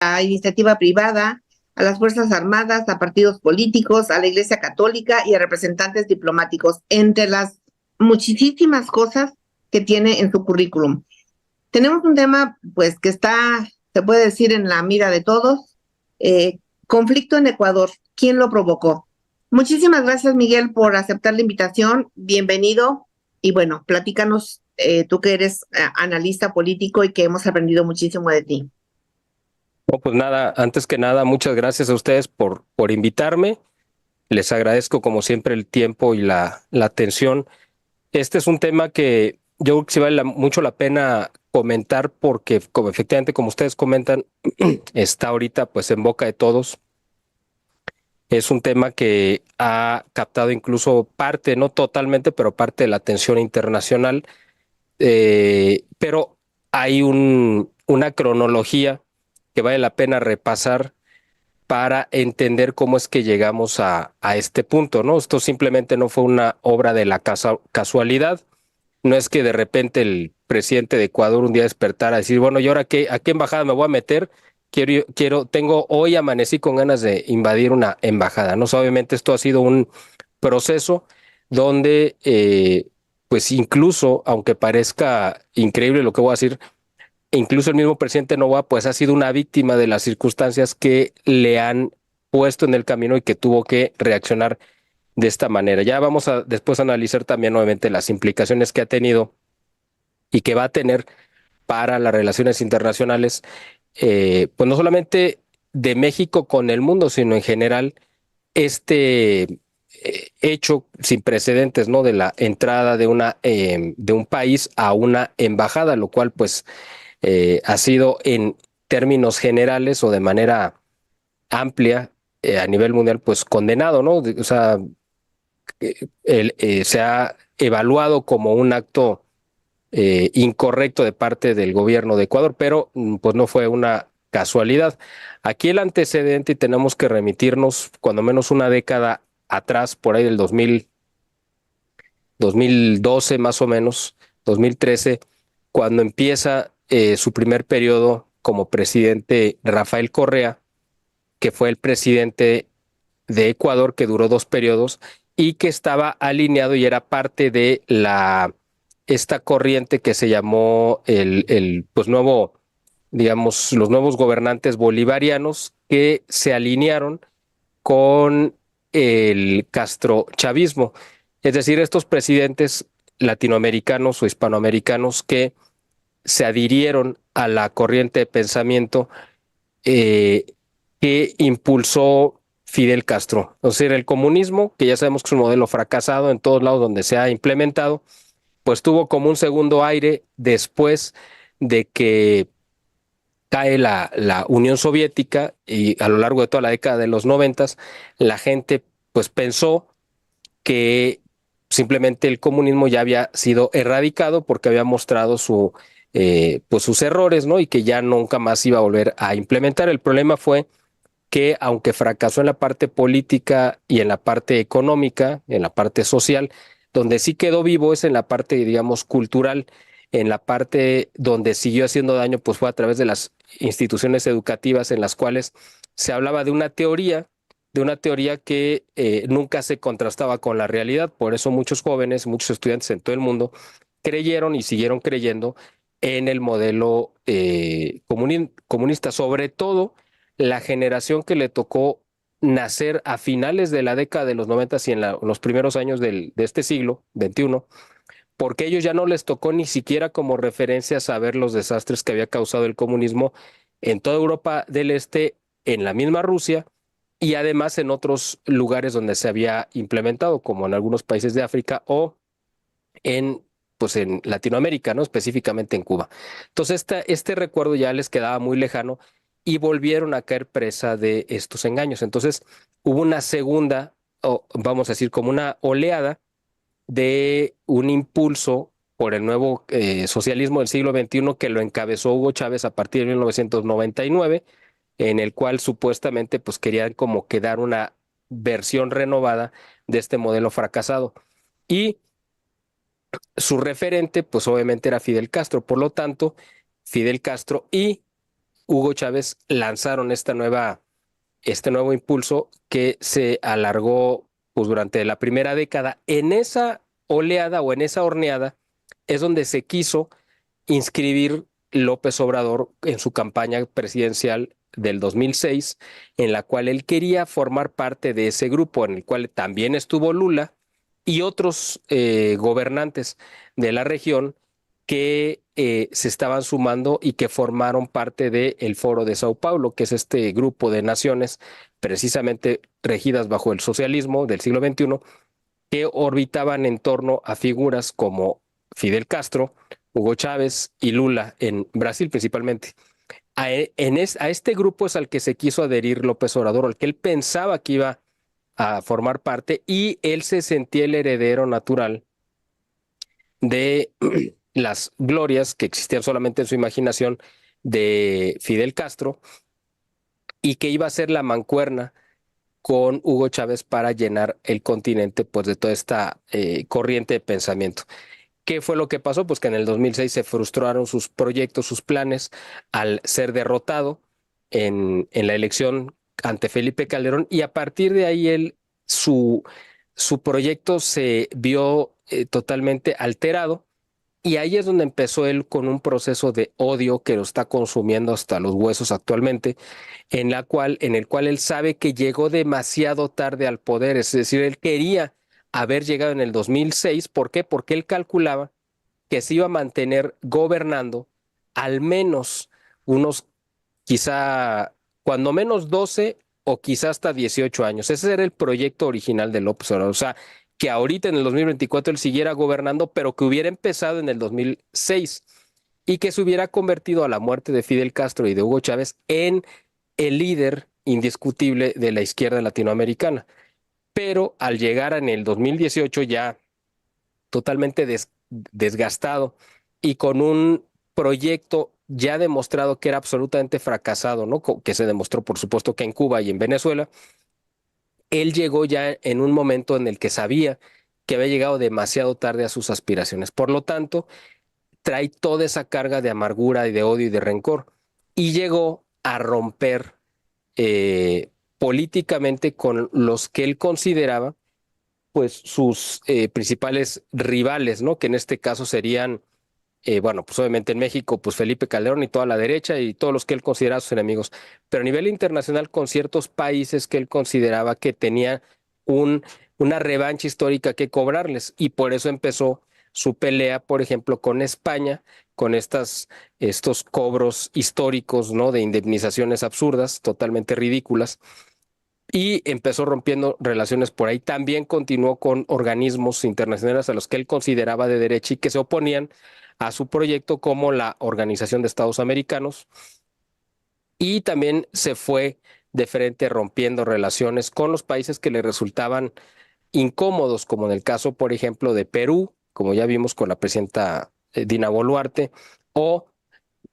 a iniciativa privada, a las Fuerzas Armadas, a partidos políticos, a la Iglesia Católica y a representantes diplomáticos, entre las muchísimas cosas que tiene en su currículum. Tenemos un tema, pues, que está, se puede decir, en la mira de todos. Conflicto en Ecuador. ¿Quién lo provocó? Muchísimas gracias, Miguel, por aceptar la invitación. Bienvenido. Y bueno, platícanos, tú que eres analista político y que hemos aprendido muchísimo de ti. No, pues nada, antes que nada, muchas gracias a ustedes por invitarme. Les agradezco como siempre el tiempo y la atención. Este es un tema que yo creo que sí vale mucho la pena comentar porque como efectivamente, como ustedes comentan, está ahorita pues en boca de todos. Es un tema que ha captado incluso parte, no totalmente, pero parte de la atención internacional. Pero hay una cronología que vale la pena repasar para entender cómo es que llegamos a este punto, ¿no? Esto simplemente no fue una obra de la casualidad, no es que de repente el presidente de Ecuador un día despertara a decir, bueno, ¿y ahora qué, a qué embajada me voy a meter? Hoy amanecí con ganas de invadir una embajada, ¿no? O sea, obviamente esto ha sido un proceso donde, pues incluso, aunque parezca increíble lo que voy a decir, incluso el mismo presidente Novoa pues ha sido una víctima de las circunstancias que le han puesto en el camino y que tuvo que reaccionar de esta manera. Ya vamos a después analizar también nuevamente las implicaciones que ha tenido y que va a tener para las relaciones internacionales, pues no solamente de México con el mundo, sino en general este hecho sin precedentes, ¿no? De la entrada de un país a una embajada, lo cual pues ha sido en términos generales o de manera amplia a nivel mundial, pues condenado, ¿no? O sea, se ha evaluado como un acto incorrecto de parte del gobierno de Ecuador, pero pues no fue una casualidad. Aquí el antecedente, y tenemos que remitirnos cuando menos una década atrás, por ahí del 2012 más o menos, 2013, cuando empieza su primer periodo como presidente Rafael Correa, que fue el presidente de Ecuador, que duró 2 periodos y que estaba alineado y era parte de esta corriente que se llamó pues nuevo, digamos, los nuevos gobernantes bolivarianos que se alinearon con el castrochavismo, es decir, estos presidentes latinoamericanos o hispanoamericanos que se adhirieron a la corriente de pensamiento eh, que impulsó Fidel Castro. O sea, el comunismo, que ya sabemos que es un modelo fracasado en todos lados donde se ha implementado, pues tuvo como un segundo aire después de que cae la Unión Soviética y a lo largo de toda la década de los 90, la gente pues pensó que simplemente el comunismo ya había sido erradicado porque había mostrado pues sus errores, ¿no? Y que ya nunca más iba a volver a implementar. El problema fue que aunque fracasó en la parte política y en la parte económica, en la parte social, donde sí quedó vivo es en la parte, digamos, cultural, en la parte donde siguió haciendo daño, pues fue a través de las instituciones educativas en las cuales se hablaba de una teoría que nunca se contrastaba con la realidad. Por eso muchos jóvenes, muchos estudiantes en todo el mundo creyeron y siguieron creyendo en el modelo comunista, sobre todo la generación que le tocó nacer a finales de la década de los 90 y en los primeros años de este siglo XXI, porque ellos ya no les tocó ni siquiera como referencia saber los desastres que había causado el comunismo en toda Europa del Este, en la misma Rusia y además en otros lugares donde se había implementado, como en algunos países de África o en pues en Latinoamérica, ¿no? Específicamente en Cuba. Entonces, este recuerdo ya les quedaba muy lejano y volvieron a caer presa de estos engaños. Entonces, hubo una segunda, o vamos a decir, como una oleada de un impulso por el nuevo socialismo del siglo XXI que lo encabezó Hugo Chávez a partir de 1999, en el cual supuestamente pues querían como que dar una versión renovada de este modelo fracasado. Y su referente, pues obviamente era Fidel Castro. Por lo tanto, Fidel Castro y Hugo Chávez lanzaron este nuevo impulso que se alargó pues, durante la primera década. En esa oleada o en esa horneada es donde se quiso inscribir López Obrador en su campaña presidencial del 2006, en la cual él quería formar parte de ese grupo, en el cual también estuvo Lula y otros gobernantes de la región que se estaban sumando y que formaron parte del Foro de Sao Paulo, que es este grupo de naciones precisamente regidas bajo el socialismo del siglo XXI, que orbitaban en torno a figuras como Fidel Castro, Hugo Chávez y Lula en Brasil principalmente. A este grupo es al que se quiso adherir López Obrador, al que él pensaba que iba a formar parte, y él se sentía el heredero natural de las glorias que existían solamente en su imaginación de Fidel Castro, y que iba a ser la mancuerna con Hugo Chávez para llenar el continente pues, de toda esta corriente de pensamiento. ¿Qué fue lo que pasó? Pues que en el 2006 se frustraron sus proyectos, sus planes, al ser derrotado en la elección ante Felipe Calderón, y a partir de ahí su proyecto se vio totalmente alterado, y ahí es donde empezó él con un proceso de odio que lo está consumiendo hasta los huesos actualmente, en el cual él sabe que llegó demasiado tarde al poder, es decir, él quería haber llegado en el 2006. ¿Por qué? Porque él calculaba que se iba a mantener gobernando al menos unos, quizá, cuando menos 12 o quizá hasta 18 años. Ese era el proyecto original de López Obrador. O sea, que ahorita en el 2024 él siguiera gobernando, pero que hubiera empezado en el 2006 y que se hubiera convertido a la muerte de Fidel Castro y de Hugo Chávez en el líder indiscutible de la izquierda latinoamericana. Pero al llegar en el 2018 ya totalmente desgastado y con un proyecto ya demostrado que era absolutamente fracasado, ¿no? Que se demostró, por supuesto, que en Cuba y en Venezuela, él llegó ya en un momento en el que sabía que había llegado demasiado tarde a sus aspiraciones. Por lo tanto, trae toda esa carga de amargura y de odio y de rencor. Y llegó a romper políticamente con los que él consideraba pues sus principales rivales, ¿no? Que en este caso serían, bueno, pues obviamente en México, pues Felipe Calderón y toda la derecha y todos los que él consideraba sus enemigos, pero a nivel internacional con ciertos países que él consideraba que tenía un, una revancha histórica que cobrarles, y por eso empezó su pelea, por ejemplo, con España, con estos cobros históricos, ¿no? De indemnizaciones absurdas, totalmente ridículas, y empezó rompiendo relaciones por ahí. También continuó con organismos internacionales a los que él consideraba de derecha y que se oponían a su proyecto, como la Organización de Estados Americanos, y también se fue de frente rompiendo relaciones con los países que le resultaban incómodos, como en el caso, por ejemplo, de Perú, como ya vimos con la presidenta Dina Boluarte, o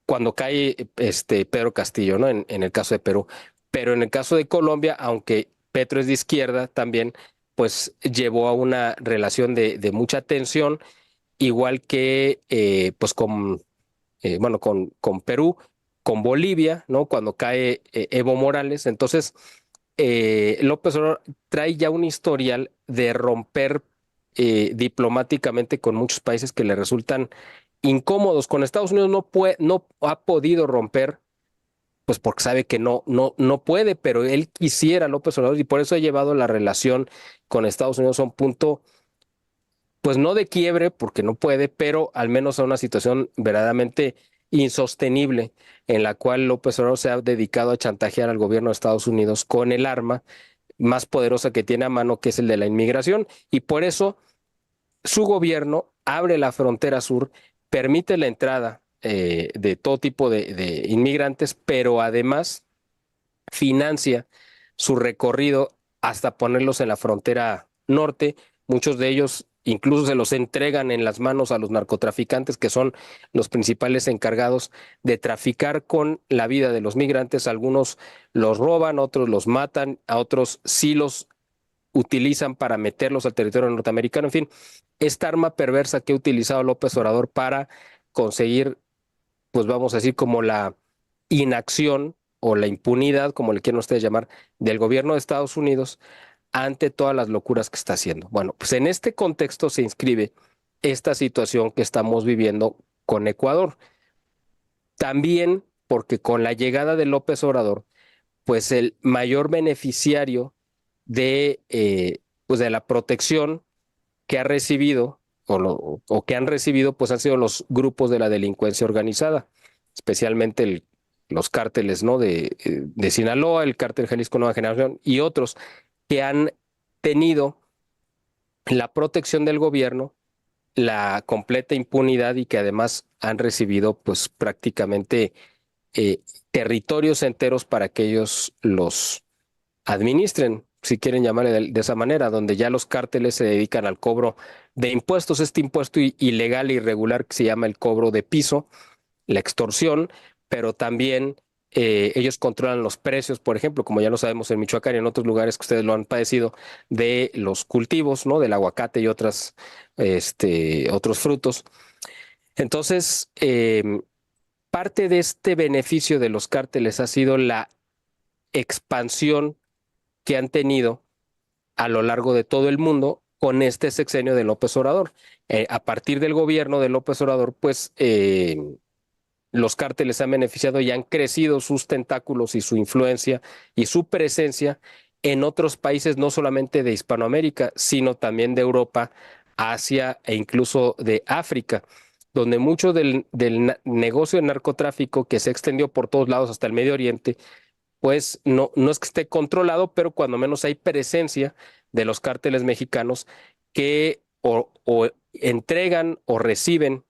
cuando cae Pedro Castillo, ¿no? En el caso de Perú. Pero en el caso de Colombia, aunque Petro es de izquierda también, pues llevó a una relación de mucha tensión, igual que pues con Perú, con Bolivia, ¿no? Cuando cae Evo Morales. Entonces, López Obrador trae ya un historial de romper diplomáticamente con muchos países que le resultan incómodos. Con Estados Unidos no ha podido romper, pues porque sabe que no puede, pero él quisiera, López Obrador, y por eso ha llevado la relación con Estados Unidos a un punto, pues no de quiebre, porque no puede, pero al menos a una situación verdaderamente insostenible, en la cual López Obrador se ha dedicado a chantajear al gobierno de Estados Unidos con el arma más poderosa que tiene a mano, que es el de la inmigración, y por eso su gobierno abre la frontera sur, permite la entrada de todo tipo de inmigrantes, pero además financia su recorrido hasta ponerlos en la frontera norte. Muchos de ellos incluso se los entregan en las manos a los narcotraficantes, que son los principales encargados de traficar con la vida de los migrantes. Algunos los roban, otros los matan, a otros sí los utilizan para meterlos al territorio norteamericano. En fin, esta arma perversa que ha utilizado López Obrador para conseguir, pues vamos a decir, como inacción o la impunidad, como le quieran ustedes llamar, del gobierno de Estados Unidos ante todas las locuras que está haciendo. Bueno, pues en este contexto se inscribe esta situación que estamos viviendo con Ecuador. También porque con la llegada de López Obrador, pues el mayor beneficiario pues de la protección que ha recibido o que han recibido, pues han sido los grupos de la delincuencia organizada, especialmente los cárteles, ¿no? De Sinaloa, el cártel Jalisco Nueva Generación y otros que han tenido la protección del gobierno, la completa impunidad y que además han recibido pues prácticamente eh, territorios enteros para que ellos los administren, si quieren llamarle de esa manera, donde ya los cárteles se dedican al cobro de impuestos, este impuesto ilegal e irregular que se llama el cobro de piso, la extorsión, pero también ellos controlan los precios, por ejemplo, como ya lo sabemos en Michoacán y en otros lugares que ustedes lo han padecido, de los cultivos, ¿no? Del aguacate y otros frutos. Entonces, parte de este beneficio de los cárteles ha sido la expansión que han tenido a lo largo de todo el mundo con este sexenio de López Obrador. A partir del gobierno de López Obrador, pues los cárteles han beneficiado y han crecido sus tentáculos y su influencia y su presencia en otros países, no solamente de Hispanoamérica, sino también de Europa, Asia e incluso de África, donde mucho del negocio de narcotráfico que se extendió por todos lados hasta el Medio Oriente, pues no es que esté controlado, pero cuando menos hay presencia de los cárteles mexicanos que o entregan o reciben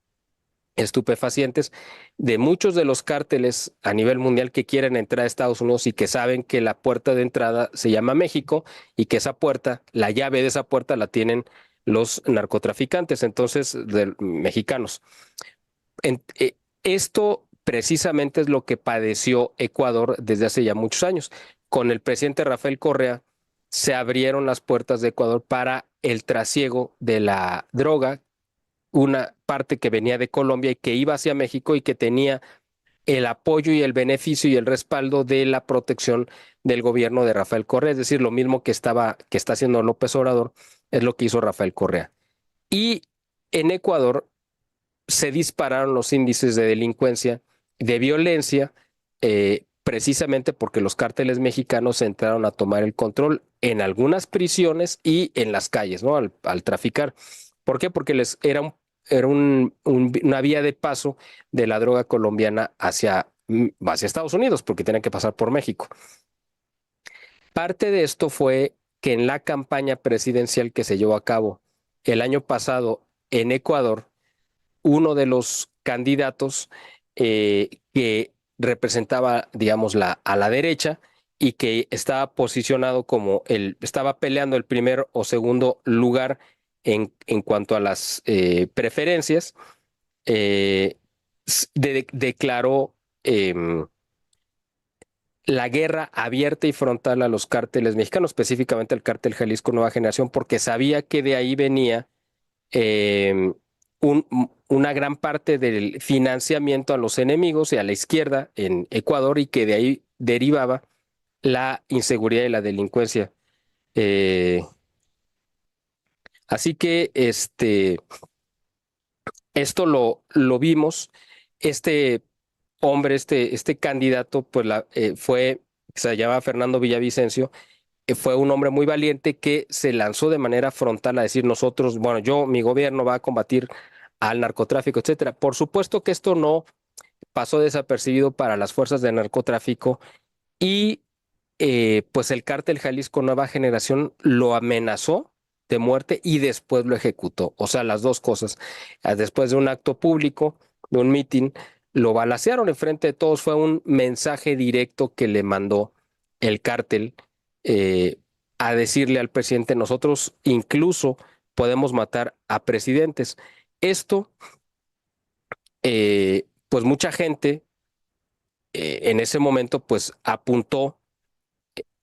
estupefacientes de muchos de los cárteles a nivel mundial que quieren entrar a Estados Unidos y que saben que la puerta de entrada se llama México y que esa puerta, la llave de esa puerta la tienen los narcotraficantes, entonces, mexicanos. Esto precisamente es lo que padeció Ecuador desde hace ya muchos años. Con el presidente Rafael Correa se abrieron las puertas de Ecuador para el trasiego de la droga, una parte que venía de Colombia y que iba hacia México y que tenía el apoyo y el beneficio y el respaldo de la protección del gobierno de Rafael Correa, es decir, lo mismo que está haciendo López Obrador, es lo que hizo Rafael Correa. Y en Ecuador se dispararon los índices de delincuencia, de violencia, precisamente porque los cárteles mexicanos entraron a tomar el control en algunas prisiones y en las calles, ¿no? Al traficar. ¿Por qué? Porque una vía de paso de la droga colombiana hacia Estados Unidos, porque tenían que pasar por México. Parte de esto fue que en la campaña presidencial que se llevó a cabo el año pasado en Ecuador, uno de los candidatos que representaba, digamos, a la derecha y que estaba posicionado como estaba peleando el primer o segundo lugar en cuanto a las preferencias, declaró la guerra abierta y frontal a los cárteles mexicanos, específicamente al cártel Jalisco Nueva Generación, porque sabía que de ahí venía una gran parte del financiamiento a los enemigos y a la izquierda en Ecuador y que de ahí derivaba la inseguridad y la delincuencia. Así que esto lo vimos. Este hombre, este candidato, pues se llamaba Fernando Villavicencio, fue un hombre muy valiente que se lanzó de manera frontal a decir nosotros, bueno, mi gobierno va a combatir al narcotráfico, etcétera. Por supuesto que esto no pasó desapercibido para las fuerzas de narcotráfico y pues el cártel Jalisco Nueva Generación lo amenazó de muerte y después lo ejecutó. O sea, las dos cosas. Después de un acto público, de un mitin, lo balacearon enfrente de todos. Fue un mensaje directo que le mandó el cártel a decirle al presidente, nosotros incluso podemos matar a presidentes. Esto, pues mucha gente en ese momento, pues apuntó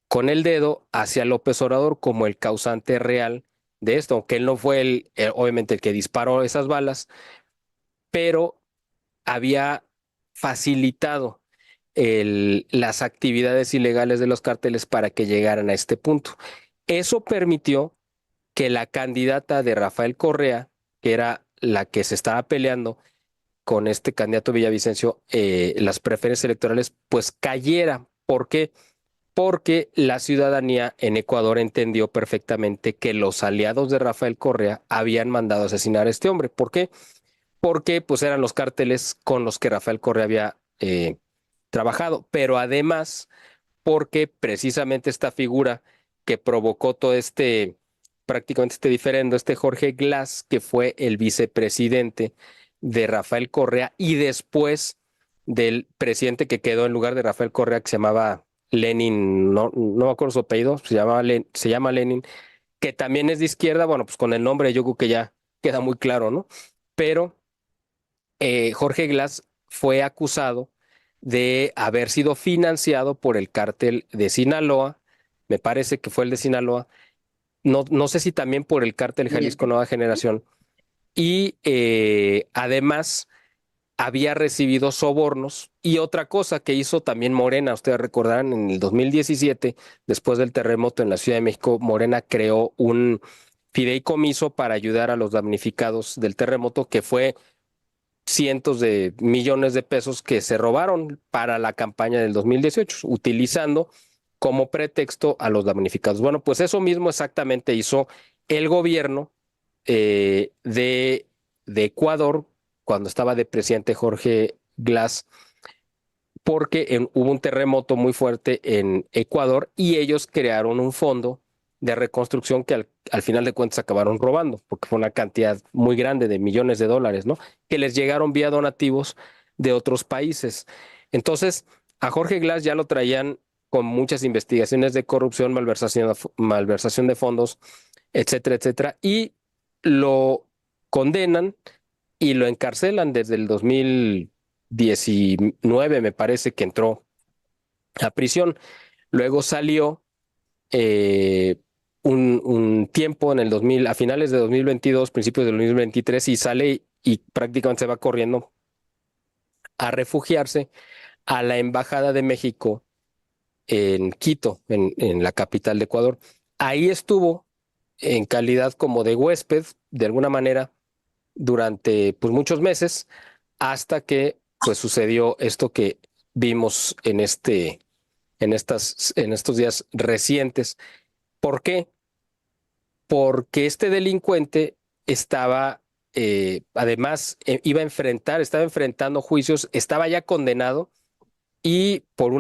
con el dedo hacia López Obrador como el causante real de esto, aunque él no fue obviamente el que disparó esas balas, pero había facilitado las actividades ilegales de los cárteles para que llegaran a este punto. Eso permitió que la candidata de Rafael Correa, que era la que se estaba peleando con este candidato Villavicencio, las preferencias electorales, pues cayera. ¿Por qué? Porque la ciudadanía en Ecuador entendió perfectamente que los aliados de Rafael Correa habían mandado a asesinar a este hombre. ¿Por qué? Porque pues eran los cárteles con los que Rafael Correa había trabajado, pero además porque precisamente esta figura que provocó todo prácticamente este diferendo, este Jorge Glass, que fue el vicepresidente de Rafael Correa y después del presidente que quedó en lugar de Rafael Correa, que se llamaba Lenin, no me acuerdo su apellido, se llama Lenin, que también es de izquierda. Bueno, pues con el nombre yo creo que ya queda muy claro, ¿no? Pero Jorge Glass fue acusado de haber sido financiado por el cártel de Sinaloa, me parece que fue el de Sinaloa, no sé si también por el cártel Jalisco Nueva Generación, y además había recibido sobornos. Y otra cosa que hizo también Morena, ustedes recordarán, en el 2017, después del terremoto en la Ciudad de México, Morena creó un fideicomiso para ayudar a los damnificados del terremoto, que fue cientos de millones de pesos que se robaron para la campaña del 2018, utilizando como pretexto a los damnificados. Bueno, pues eso mismo exactamente hizo el gobierno de Ecuador cuando estaba de presidente Jorge Glass, porque hubo un terremoto muy fuerte en Ecuador y ellos crearon un fondo de reconstrucción que al final de cuentas acabaron robando, porque fue una cantidad muy grande de millones de dólares, ¿no? Que les llegaron vía donativos de otros países. Entonces, a Jorge Glass ya lo traían con muchas investigaciones de corrupción, malversación de fondos, etcétera, etcétera, y lo condenan y lo encarcelan desde el 2019, me parece que entró a prisión. Luego salió eh, un tiempo en el 2000, a finales de 2022, principios del 2023, y sale y prácticamente se va corriendo a refugiarse a la Embajada de México en Quito, en la capital de Ecuador. Ahí estuvo en calidad como de huésped, de alguna manera, durante pues muchos meses, hasta que pues sucedió esto que vimos en estos días recientes. ¿Por qué? Porque este delincuente estaba, además, estaba enfrentando juicios, estaba ya condenado y por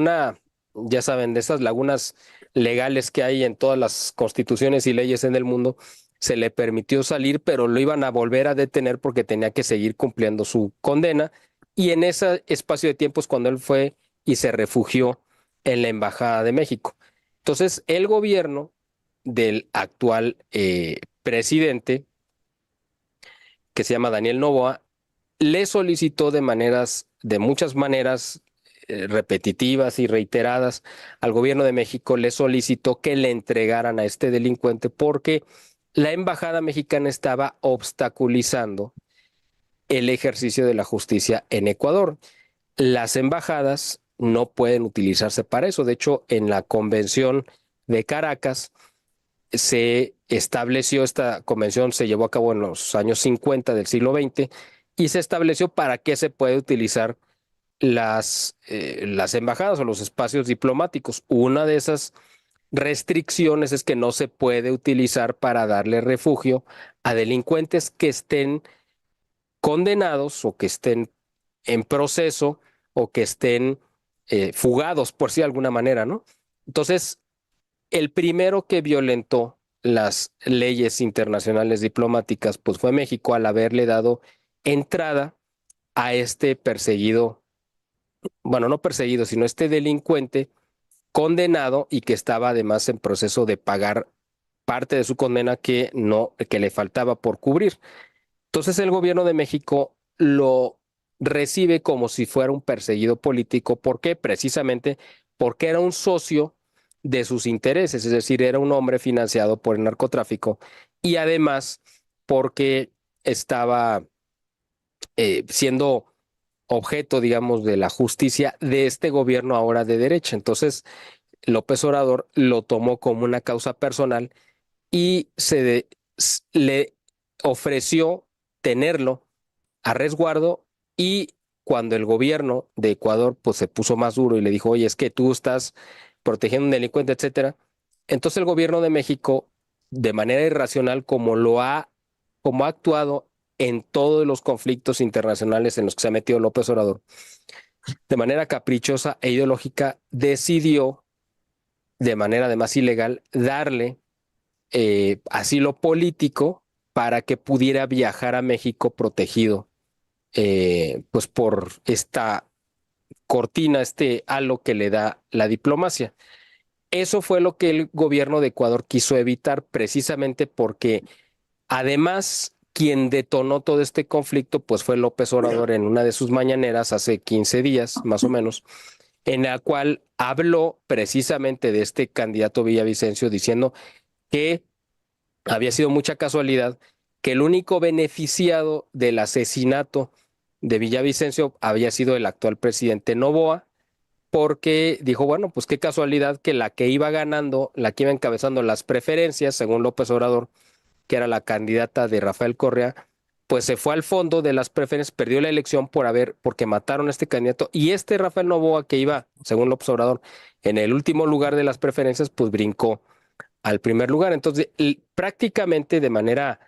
ya saben, de esas lagunas legales que hay en todas las constituciones y leyes en el mundo, se le permitió salir, pero lo iban a volver a detener porque tenía que seguir cumpliendo su condena. Y en ese espacio de tiempo es cuando él fue y se refugió en la Embajada de México. Entonces, el gobierno del actual presidente, que se llama Daniel Noboa, le solicitó de muchas maneras repetitivas y reiteradas al gobierno de México, le solicitó que le entregaran a este delincuente porque la embajada mexicana estaba obstaculizando el ejercicio de la justicia en Ecuador. Las embajadas no pueden utilizarse para eso. De hecho, en la Convención de Caracas se estableció, esta convención se llevó a cabo en los años 50 del siglo XX y se estableció para qué se puede utilizar las embajadas o los espacios diplomáticos. Una de esas restricciones es que no se puede utilizar para darle refugio a delincuentes que estén condenados o que estén en proceso o que estén fugados, por si de alguna manera, ¿no? Entonces, el primero que violentó las leyes internacionales diplomáticas, pues fue México al haberle dado entrada a este perseguido, bueno, no perseguido, sino este delincuente condenado y que estaba además en proceso de pagar parte de su condena que le faltaba por cubrir. Entonces el gobierno de México lo recibe como si fuera un perseguido político. ¿Por qué? Precisamente porque era un socio de sus intereses, es decir, era un hombre financiado por el narcotráfico y además porque estaba siendo objeto, digamos, de la justicia de este gobierno ahora de derecha. Entonces, López Obrador lo tomó como una causa personal y le ofreció tenerlo a resguardo, y cuando el gobierno de Ecuador pues se puso más duro y le dijo, oye, es que tú estás protegiendo a un delincuente, etcétera, entonces el gobierno de México, de manera irracional, como ha actuado en todos los conflictos internacionales en los que se ha metido López Obrador, de manera caprichosa e ideológica, decidió, de manera además ilegal, darle asilo político para que pudiera viajar a México protegido, pues por esta cortina, este halo que le da la diplomacia. Eso fue lo que el gobierno de Ecuador quiso evitar, precisamente porque además quien detonó todo este conflicto pues fue López Obrador en una de sus mañaneras hace 15 días más o menos, en la cual habló precisamente de este candidato Villavicencio, diciendo que había sido mucha casualidad que el único beneficiado del asesinato de Villavicencio había sido el actual presidente Noboa, porque dijo, bueno, pues qué casualidad que la que iba ganando, la que iba encabezando las preferencias, según López Obrador, que era la candidata de Rafael Correa, pues se fue al fondo de las preferencias, perdió la elección porque mataron a este candidato, y este Rafael Noboa, que iba, según López Obrador, en el último lugar de las preferencias, pues brincó al primer lugar. Entonces, prácticamente de manera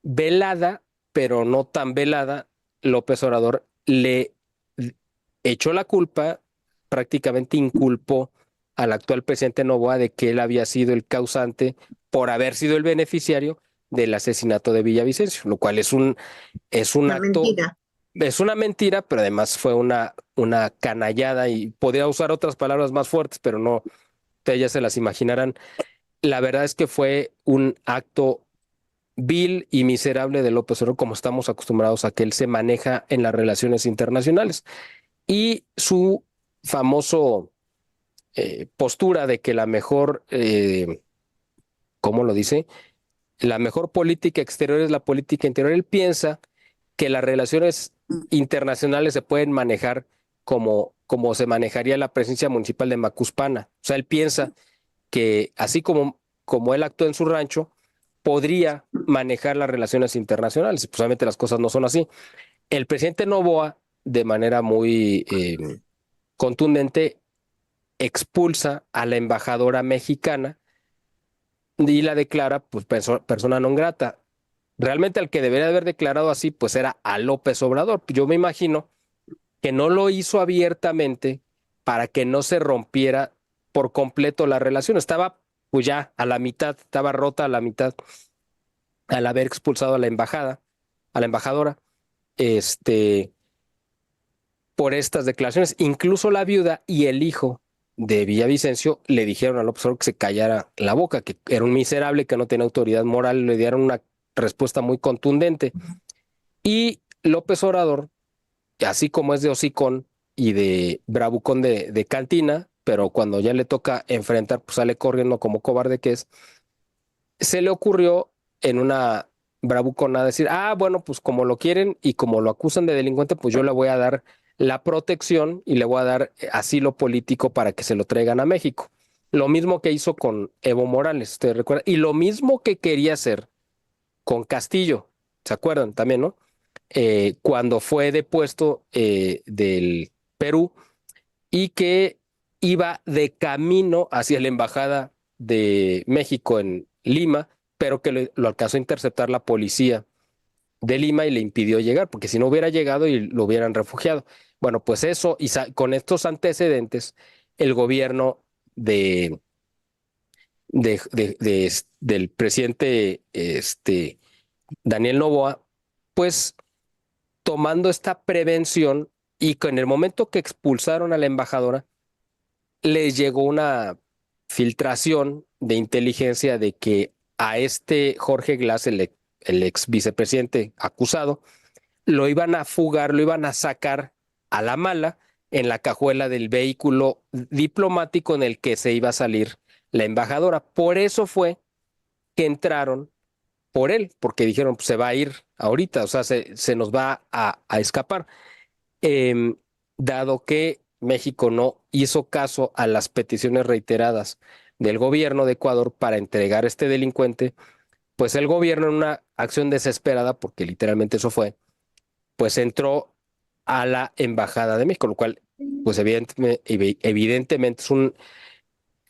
velada, pero no tan velada, López Obrador le echó la culpa, prácticamente inculpó al actual presidente Noboa de que él había sido el causante por haber sido el beneficiario del asesinato de Villavicencio, lo cual es un Una acto, mentira. es una mentira, pero además fue una canallada, y podría usar otras palabras más fuertes, pero no, ustedes ya se las imaginarán. La verdad es que fue un acto vil y miserable de López Obrador, como estamos acostumbrados a que él se maneja en las relaciones internacionales. Y su famoso postura de que la mejor, ¿cómo lo dice? La mejor política exterior es la política interior. Él piensa que las relaciones internacionales se pueden manejar como se manejaría la presencia municipal de Macuspana. O sea, él piensa que así como él actuó en su rancho, podría manejar las relaciones internacionales. Pues obviamente las cosas no son así. El presidente Noboa, de manera muy contundente, expulsa a la embajadora mexicana y la declara pues persona non grata. Realmente al que debería haber declarado así pues era a López Obrador. Yo me imagino que no lo hizo abiertamente para que no se rompiera por completo la relación. Estaba pues ya a la mitad, estaba rota a la mitad al haber expulsado a la embajadora, este, por estas declaraciones. Incluso la viuda y el hijo de Villavicencio le dijeron a López Obrador que se callara la boca, que era un miserable, que no tenía autoridad moral, le dieron una respuesta muy contundente. Y López Obrador, así como es de hocicón y de bravucón de cantina, pero cuando ya le toca enfrentar, pues sale corriendo como cobarde que es, se le ocurrió en una bravucona decir, bueno, pues como lo quieren y como lo acusan de delincuente, pues yo le voy a dar la protección y le voy a dar asilo político para que se lo traigan a México. Lo mismo que hizo con Evo Morales, ¿usted recuerda? Y lo mismo que quería hacer con Castillo, ¿se acuerdan también, no? Cuando fue depuesto del Perú y que iba de camino hacia la embajada de México en Lima, pero que lo alcanzó a interceptar la policía de Lima y le impidió llegar, porque si no hubiera llegado y lo hubieran refugiado. Bueno, pues eso, y con estos antecedentes, el gobierno del presidente Daniel Noboa, pues tomando esta prevención, y en el momento que expulsaron a la embajadora, les llegó una filtración de inteligencia de que a este Jorge Glass, el ex vicepresidente acusado, lo iban a fugar, lo iban a sacar a la mala en la cajuela del vehículo diplomático en el que se iba a salir la embajadora. Por eso fue que entraron por él, porque dijeron, pues se va a ir ahorita, o sea, se nos va a escapar. eh, dado que México no hizo caso a las peticiones reiteradas del gobierno de Ecuador para entregar a este delincuente, pues el gobierno en una acción desesperada, porque literalmente eso fue, pues entró a la embajada de México, lo cual pues evidentemente es un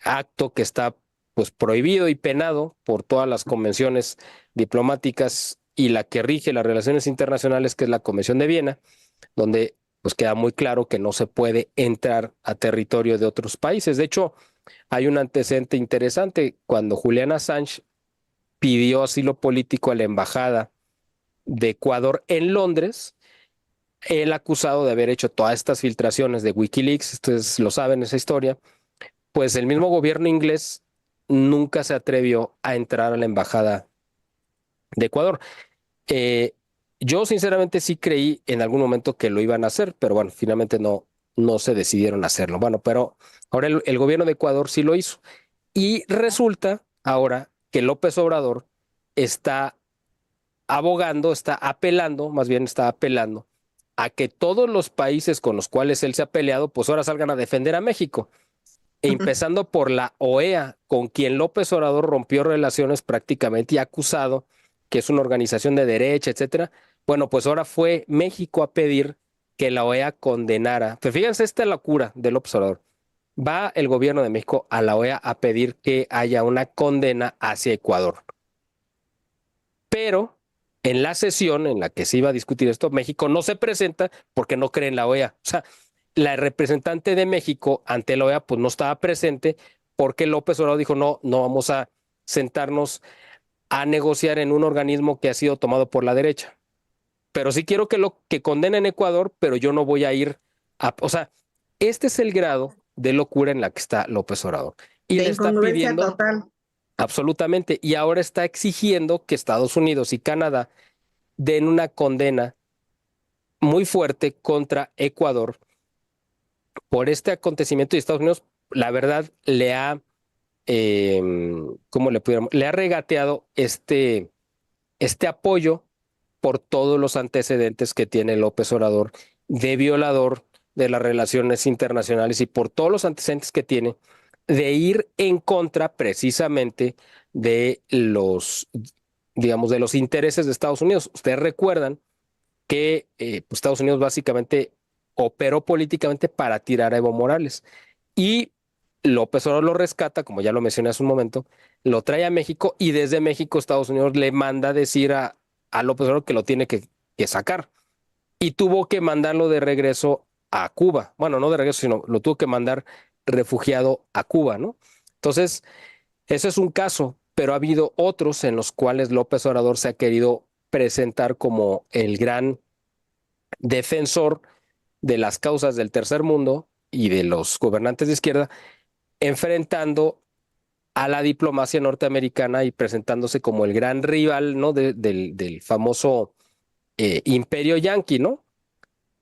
acto que está pues prohibido y penado por todas las convenciones diplomáticas y la que rige las relaciones internacionales, que es la Convención de Viena, donde pues queda muy claro que no se puede entrar a territorio de otros países. De hecho, hay un antecedente interesante cuando Julian Assange pidió asilo político a la embajada de Ecuador en Londres. El acusado de haber hecho todas estas filtraciones de Wikileaks, ustedes lo saben esa historia, pues el mismo gobierno inglés nunca se atrevió a entrar a la embajada de Ecuador. Eh, yo sinceramente sí creí en algún momento que lo iban a hacer, pero bueno, finalmente no se decidieron a hacerlo. Bueno, pero ahora el gobierno de Ecuador sí lo hizo. Y resulta ahora que López Obrador está abogando, está apelando, más bien está apelando a que todos los países con los cuales él se ha peleado, pues ahora salgan a defender a México. Empezando por la OEA, con quien López Obrador rompió relaciones prácticamente y acusado que es una organización de derecha, etcétera. Bueno, pues ahora fue México a pedir que la OEA condenara. Pero fíjense esta locura de López Obrador. Va el gobierno de México a la OEA a pedir que haya una condena hacia Ecuador. Pero en la sesión en la que se iba a discutir esto, México no se presenta porque no cree en la OEA. O sea, la representante de México ante la OEA pues no estaba presente porque López Obrador dijo no vamos a sentarnos a negociar en un organismo que ha sido tomado por la derecha. Pero sí quiero que condenen Ecuador, pero yo no voy a ir a... O sea, este es el grado de locura en la que está López Obrador. Y De le está incongruencia pidiendo total. absolutamente, y ahora está exigiendo que Estados Unidos y Canadá den una condena muy fuerte contra Ecuador por este acontecimiento, y Estados Unidos, la verdad, le ha, ¿cómo le pudiéramos? Le ha regateado este apoyo por todos los antecedentes que tiene López Obrador de violador de las relaciones internacionales y por todos los antecedentes que tiene de ir en contra precisamente de los, digamos, de los intereses de Estados Unidos. Ustedes recuerdan que pues Estados Unidos básicamente operó políticamente para tirar a Evo Morales. Y López Obrador lo rescata, como ya lo mencioné hace un momento, lo trae a México y desde México Estados Unidos le manda decir a López Obrador que lo tiene que sacar. Y tuvo que mandarlo de regreso a Cuba. Bueno, no de regreso, sino lo tuvo que mandar refugiado a Cuba, ¿no? Entonces, ese es un caso, pero ha habido otros en los cuales López Obrador se ha querido presentar como el gran defensor de las causas del tercer mundo y de los gobernantes de izquierda, enfrentando a la diplomacia norteamericana y presentándose como el gran rival, ¿no? Del famoso imperio yanqui, ¿no?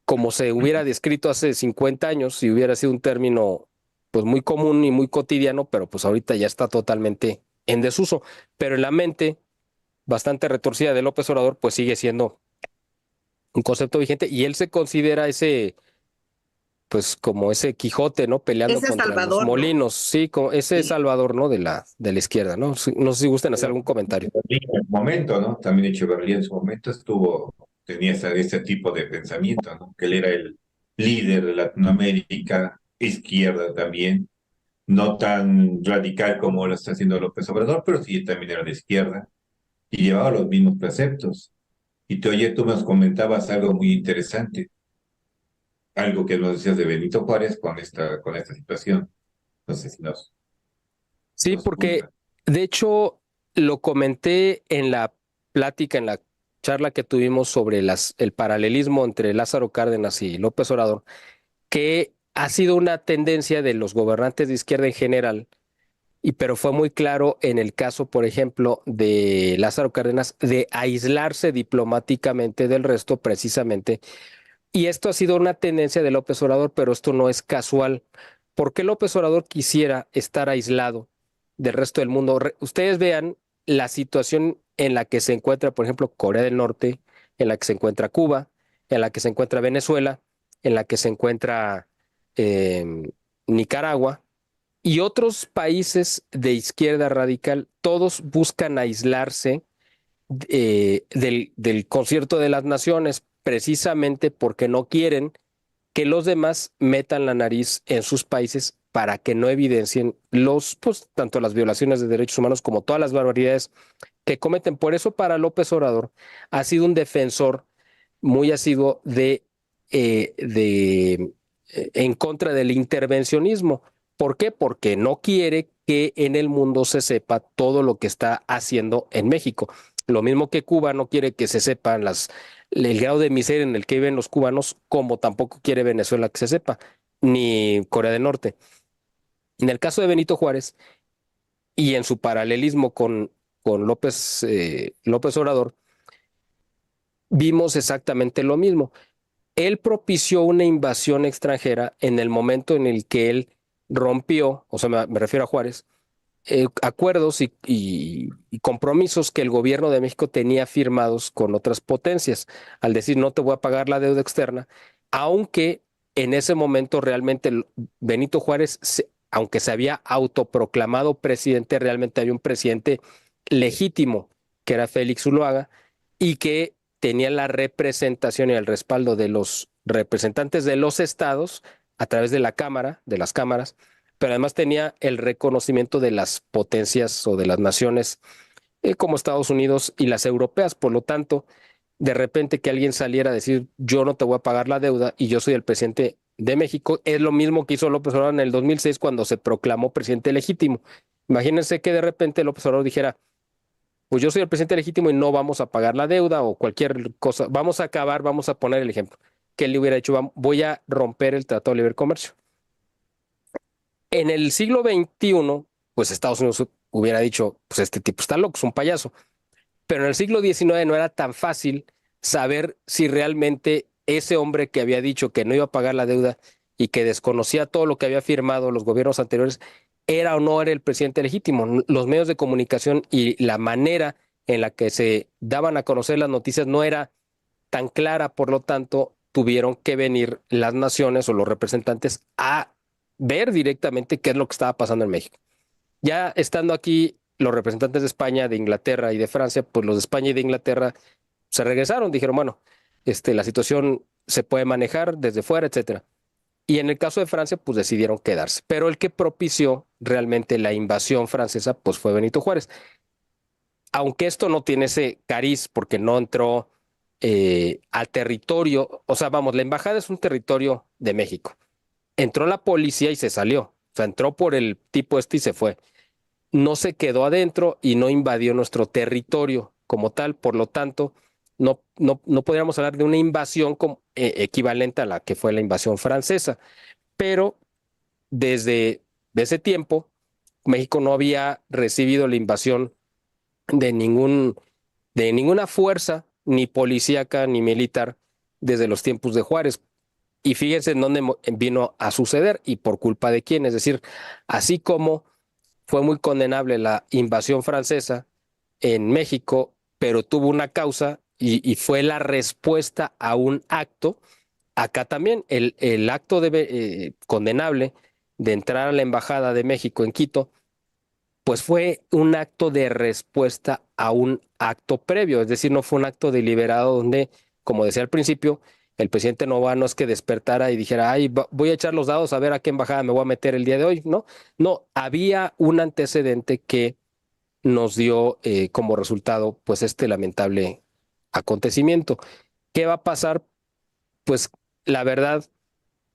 Como se hubiera descrito hace 50 años, si hubiera sido un término pues muy común y muy cotidiano, pero pues ahorita ya está totalmente en desuso. Pero en la mente bastante retorcida de López Obrador, pues sigue siendo un concepto vigente y él se considera ese, pues como ese Quijote, ¿no? Peleando Ese contra los Salvador, ¿no? molinos, sí, como ese Sí. Salvador, ¿no? De la izquierda, ¿no? No sé si gustan hacer algún comentario. En su momento, ¿no? También Echeverría en su momento tenía ese tipo de pensamiento, ¿no? Que él era el líder de Latinoamérica, izquierda también, no tan radical como lo está haciendo López Obrador, pero sí también era de izquierda y llevaba los mismos preceptos. Y tú nos comentabas algo muy interesante, algo que nos decías de Benito Juárez con esta situación. No sé si Sí, nos porque gusta. de hecho lo comenté en la plática, en la charla que tuvimos sobre el paralelismo entre Lázaro Cárdenas y López Obrador, que ha sido una tendencia de los gobernantes de izquierda en general, pero fue muy claro en el caso, por ejemplo, de Lázaro Cárdenas, de aislarse diplomáticamente del resto precisamente. Y esto ha sido una tendencia de López Obrador, pero esto no es casual. ¿Por qué López Obrador quisiera estar aislado del resto del mundo? Ustedes vean la situación en la que se encuentra, por ejemplo, Corea del Norte, en la que se encuentra Cuba, en la que se encuentra Venezuela, en la que se encuentra Nicaragua, y otros países de izquierda radical, todos buscan aislarse del concierto de las naciones, precisamente porque no quieren que los demás metan la nariz en sus países para que no evidencien pues, tanto las violaciones de derechos humanos como todas las barbaridades que cometen. Por eso, para López Obrador ha sido un defensor muy asiduo en contra del intervencionismo. ¿Por qué? Porque no quiere que en el mundo se sepa todo lo que está haciendo en México. Lo mismo que Cuba no quiere que se sepan el grado de miseria en el que viven los cubanos, como tampoco quiere Venezuela que se sepa, ni Corea del Norte. En el caso de Benito Juárez, y en su paralelismo con López Obrador, vimos exactamente lo mismo. Él propició una invasión extranjera en el momento en el que él rompió, o sea, me refiero a Juárez, acuerdos y compromisos que el gobierno de México tenía firmados con otras potencias, al decir no te voy a pagar la deuda externa, aunque en ese momento realmente Benito Juárez, aunque se había autoproclamado presidente, realmente había un presidente legítimo, que era Félix Zuluaga, y que tenía la representación y el respaldo de los representantes de los estados a través de la Cámara, de las cámaras, pero además tenía el reconocimiento de las potencias o de las naciones como Estados Unidos y las europeas. Por lo tanto, de repente que alguien saliera a decir yo no te voy a pagar la deuda y yo soy el presidente de México, es lo mismo que hizo López Obrador en el 2006 cuando se proclamó presidente legítimo. Imagínense que de repente López Obrador dijera, pues yo soy el presidente legítimo y no vamos a pagar la deuda o cualquier cosa, vamos a poner el ejemplo, que él le hubiera dicho, voy a romper el Tratado de Libre Comercio. En el siglo XXI, pues Estados Unidos hubiera dicho, pues este tipo está loco, es un payaso. Pero en el siglo XIX no era tan fácil saber si realmente ese hombre que había dicho que no iba a pagar la deuda y que desconocía todo lo que había firmado los gobiernos anteriores, era o no era el presidente legítimo. Los medios de comunicación y la manera en la que se daban a conocer las noticias no era tan clara, por lo tanto, tuvieron que venir las naciones o los representantes a ver directamente qué es lo que estaba pasando en México. Ya estando aquí los representantes de España, de Inglaterra y de Francia, pues los de España y de Inglaterra se regresaron, dijeron, bueno, la situación se puede manejar desde fuera, etcétera. Y en el caso de Francia, pues decidieron quedarse. Pero el que propició realmente la invasión francesa, pues fue Benito Juárez. Aunque esto no tiene ese cariz, porque no entró al territorio, o sea, vamos, la embajada es un territorio de México. Entró la policía y se salió. O sea, entró por el tipo y se fue. No se quedó adentro y no invadió nuestro territorio como tal. Por lo tanto, no podríamos hablar de una invasión equivalente a la que fue la invasión francesa. Pero desde ese tiempo, México no había recibido la invasión de ninguna fuerza, ni policíaca, ni militar, desde los tiempos de Juárez. Y fíjense en dónde vino a suceder y por culpa de quién. Es decir, así como fue muy condenable la invasión francesa en México, pero tuvo una causa y fue la respuesta a un acto. Acá también el acto condenable de entrar a la Embajada de México en Quito, pues fue un acto de respuesta a un acto previo, es decir, no fue un acto deliberado donde, como decía al principio, el presidente no es que despertara y dijera, ay, voy a echar los dados a ver a qué embajada me voy a meter el día de hoy, ¿no? No, había un antecedente que nos dio como resultado, pues, este lamentable acontecimiento. ¿Qué va a pasar? Pues, la verdad,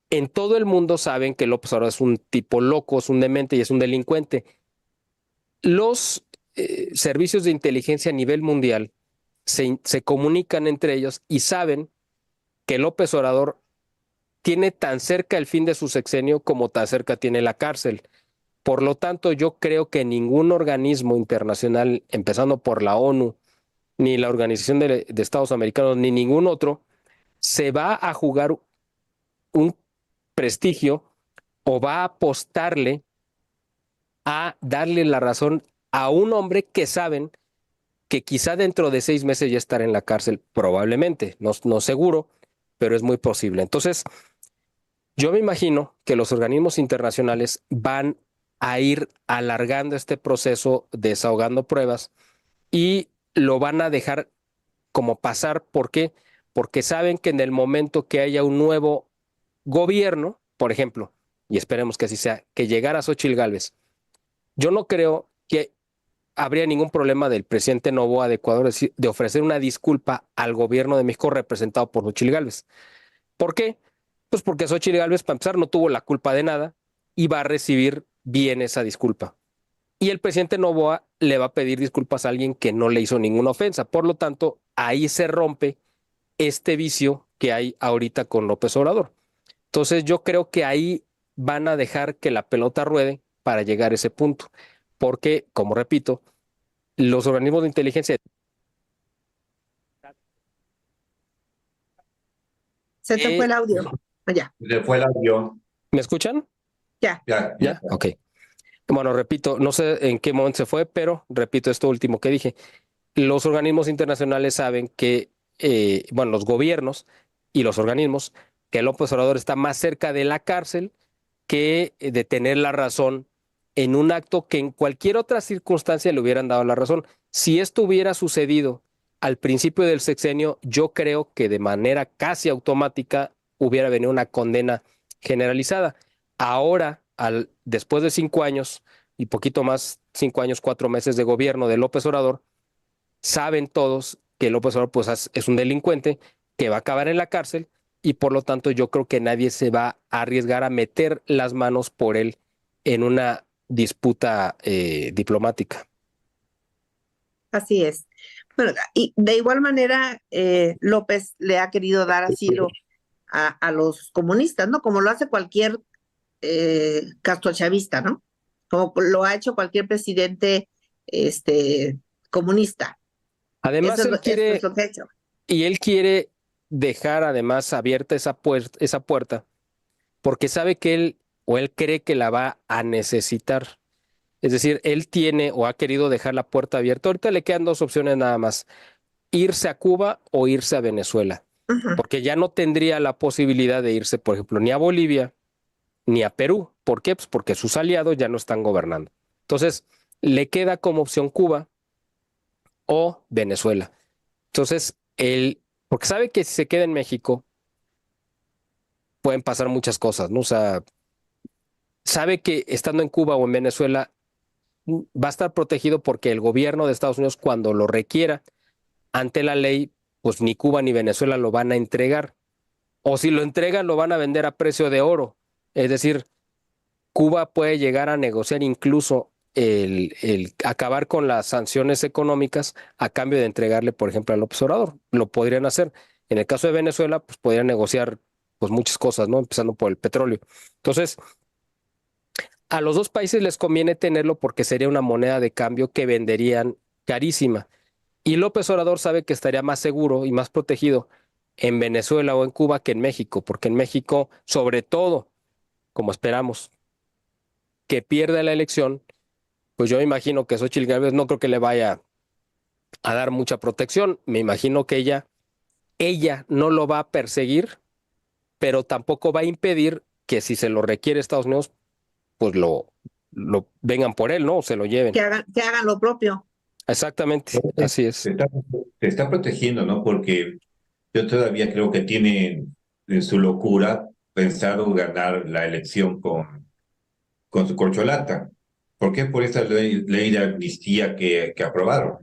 en todo el mundo saben que López Obrador es un tipo loco, es un demente y es un delincuente. Los servicios de inteligencia a nivel mundial se comunican entre ellos y saben que López Obrador tiene tan cerca el fin de su sexenio como tan cerca tiene la cárcel. Por lo tanto, yo creo que ningún organismo internacional, empezando por la ONU, ni la Organización de Estados Americanos, ni ningún otro, se va a jugar un prestigio o va a apostarle a darle la razón a un hombre que saben que quizá dentro de 6 meses ya estará en la cárcel, probablemente, no seguro, pero es muy posible. Entonces, Yo me imagino que los organismos internacionales van a ir alargando este proceso, desahogando pruebas y lo van a dejar como pasar. ¿Por qué? Porque saben que en el momento que haya un nuevo gobierno, por ejemplo, y esperemos que así sea, que llegara Xóchitl Gálvez, yo no creo que habría ningún problema del presidente Noboa de Ecuador de ofrecer una disculpa al gobierno de México representado por Xóchitl Gálvez. ¿Por qué? Pues porque Xóchitl Gálvez, para empezar, no tuvo la culpa de nada y va a recibir bien esa disculpa. Y el presidente Noboa le va a pedir disculpas a alguien que no le hizo ninguna ofensa. Por lo tanto, ahí se rompe este vicio que hay ahorita con López Obrador. Entonces yo creo que ahí van a dejar que la pelota ruede para llegar a ese punto. Porque, como repito, los organismos de inteligencia... Se te fue el audio. Ya, Se fue el avión. ¿Me escuchan? ya. Ya, ¿Ya? Ok. Bueno, repito, no sé en qué momento se fue, pero repito esto último que dije. Los organismos internacionales saben que, bueno, los gobiernos y los organismos, que López Obrador está más cerca de la cárcel que de tener la razón en un acto que en cualquier otra circunstancia le hubieran dado la razón. Si esto hubiera sucedido al principio del sexenio, yo creo que de manera casi automática hubiera venido una condena generalizada. Ahora, después de 5 años y poquito más, 5 años, 4 meses de gobierno de López Obrador, saben todos que López Obrador pues, es un delincuente que va a acabar en la cárcel y por lo tanto yo creo que nadie se va a arriesgar a meter las manos por él en una disputa diplomática. Así es. Bueno, y de igual manera, López le ha querido dar asilo a los comunistas, ¿no? Como lo hace cualquier castrochavista, ¿no? Como lo ha hecho cualquier presidente comunista. Además, Eso es lo que ha hecho. él quiere dejar además abierta esa puerta porque sabe que él cree que la va a necesitar. Es decir, él tiene o ha querido dejar la puerta abierta. Ahorita le quedan dos opciones nada más: irse a Cuba o irse a Venezuela, Ujú. porque ya no tendría la posibilidad de irse, por ejemplo, ni a Bolivia ni a Perú. ¿Por qué? Pues porque sus aliados ya no están gobernando. Entonces, le queda como opción Cuba o Venezuela. Entonces, porque sabe que si se queda en México, pueden pasar muchas cosas, ¿no? O sea, sabe que estando en Cuba o en Venezuela va a estar protegido porque el gobierno de Estados Unidos, cuando lo requiera ante la ley, pues ni Cuba ni Venezuela lo van a entregar. O si lo entregan, lo van a vender a precio de oro. Es decir, Cuba puede llegar a negociar incluso el acabar con las sanciones económicas a cambio de entregarle, por ejemplo, al López Obrador. Lo podrían hacer. En el caso de Venezuela, pues podrían negociar pues muchas cosas, ¿no? Empezando por el petróleo. Entonces, a los dos países les conviene tenerlo porque sería una moneda de cambio que venderían carísima. Y López Obrador sabe que estaría más seguro y más protegido en Venezuela o en Cuba que en México, porque en México, sobre todo, como esperamos, que pierda la elección, pues yo me imagino que Xóchitl Gálvez no creo que le vaya a dar mucha protección. Me imagino que ella no lo va a perseguir, pero tampoco va a impedir que si se lo requiere Estados Unidos, pues lo vengan por él, ¿no? O se lo lleven. Que hagan lo propio. Exactamente, así es. Se está protegiendo, ¿no? Porque yo todavía creo que tiene en su locura pensado ganar la elección con su corcholata. ¿Por qué? Por esa ley de amnistía que aprobaron,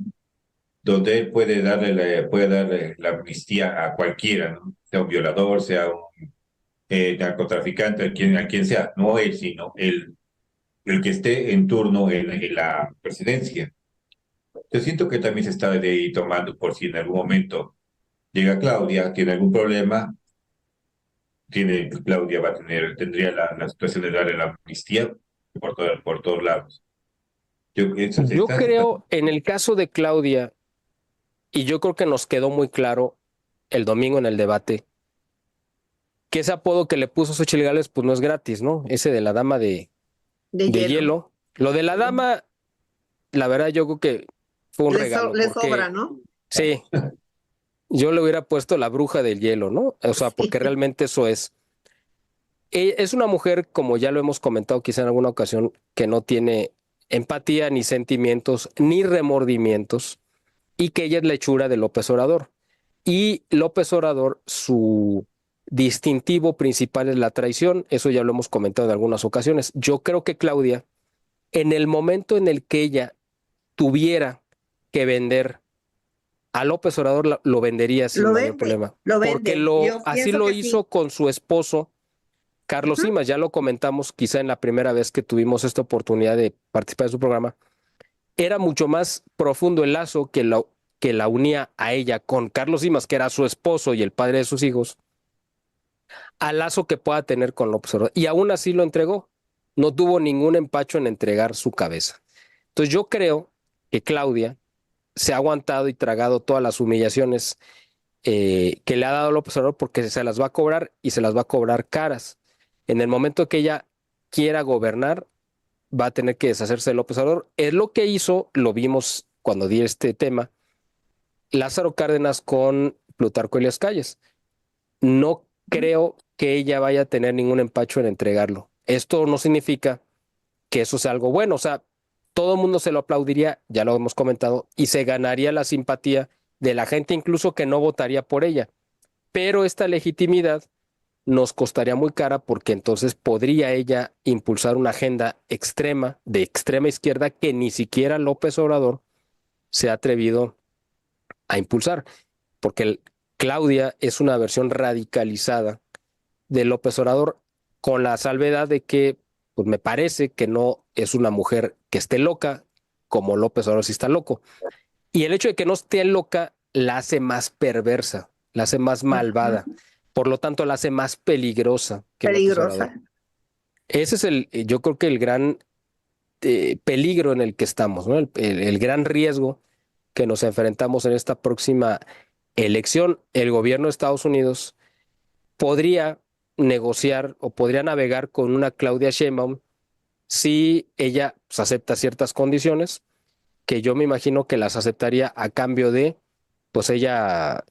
donde él puede darle la amnistía a cualquiera, ¿no? Sea un violador, sea un narcotraficante, a quien sea, no él, sino el que esté en turno en la presidencia. Yo siento que también se está de ahí tomando por si en algún momento llega Claudia, tiene algún problema, Claudia tendría la situación de darle la amnistía por todos lados. Yo creo, en el caso de Claudia, y yo creo que nos quedó muy claro el domingo en el debate, que ese apodo que le puso Xóchitl Gálvez, pues no es gratis, ¿no? Ese de la dama de hielo. Lo de la dama, la verdad, yo creo que fue un regalo. Le sobra, ¿no? Sí, yo le hubiera puesto la bruja del hielo, ¿no? O sea, porque realmente eso es. Es una mujer, como ya lo hemos comentado quizá en alguna ocasión, que no tiene empatía, ni sentimientos, ni remordimientos, y que ella es la hechura de López Obrador. Y López Obrador, su distintivo principal es la traición, eso ya lo hemos comentado en algunas ocasiones. Yo creo que Claudia, en el momento en el que ella tuviera que vender a López Obrador, lo vendería sin mayor problema, lo porque vende. Yo así pienso lo que hizo sí. con su esposo Carlos Ujú. Simas. Ya lo comentamos quizá en la primera vez que tuvimos esta oportunidad de participar en su programa. Era mucho más profundo el lazo que la unía a ella con Carlos Simas, que era su esposo y el padre de sus hijos, al lazo que pueda tener con López Obrador. Y aún así lo entregó. No tuvo ningún empacho en entregar su cabeza. Entonces yo creo que Claudia se ha aguantado y tragado todas las humillaciones que le ha dado López Obrador, porque se las va a cobrar y se las va a cobrar caras. En el momento que ella quiera gobernar, va a tener que deshacerse de López Obrador. Es lo que hizo, lo vimos cuando di este tema, Lázaro Cárdenas con Plutarco Elías Calles. No creo que ella vaya a tener ningún empacho en entregarlo. Esto no significa que eso sea algo bueno. O sea, todo el mundo se lo aplaudiría, ya lo hemos comentado, y se ganaría la simpatía de la gente incluso que no votaría por ella. Pero esta legitimidad nos costaría muy cara, porque entonces podría ella impulsar una agenda extrema, de extrema izquierda, que ni siquiera López Obrador se ha atrevido a impulsar, porque Claudia es una versión radicalizada de López Obrador, con la salvedad de que pues me parece que no es una mujer que esté loca, como López Obrador sí está loco. Y el hecho de que no esté loca la hace más perversa, la hace más malvada, Ujú. por lo tanto la hace más peligrosa que López Obrador. Peligrosa. Ese es yo creo que el gran peligro en el que estamos, ¿no? El gran riesgo que nos enfrentamos en esta próxima elección. El gobierno de Estados Unidos podría negociar o podría navegar con una Claudia Sheinbaum si ella pues, acepta ciertas condiciones, que yo me imagino que las aceptaría a cambio de, pues ella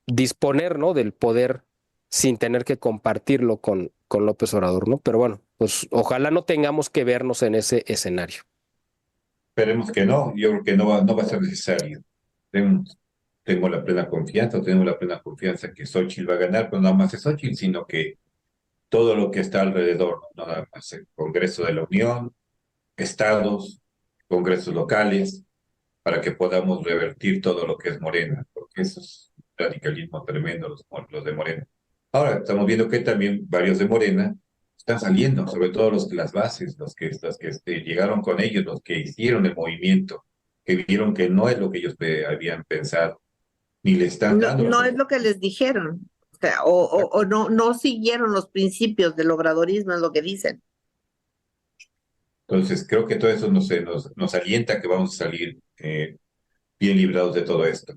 disponer, ¿no?, del poder sin tener que compartirlo con López Obrador, ¿no? Pero bueno, pues ojalá no tengamos que vernos en ese escenario. Esperemos que no, yo creo que no va a ser necesario. Tenemos, tenemos la plena confianza que Xochitl va a ganar, pero no nada más es Xochitl, sino que todo lo que está alrededor, no nada más el Congreso de la Unión, estados, congresos locales, para que podamos revertir todo lo que es Morena, porque eso es un radicalismo tremendo, los de Morena. Ahora, estamos viendo que también varios de Morena están saliendo, sobre todo las bases, los que llegaron con ellos, los que hicieron el movimiento, que vieron que no es lo que ellos habían pensado, ni le están No, dando las no es lo que oportunidades. les dijeron. O sea, o no, no siguieron los principios del obradorismo, es lo que dicen. Entonces, creo que todo eso nos alienta que vamos a salir bien librados de todo esto.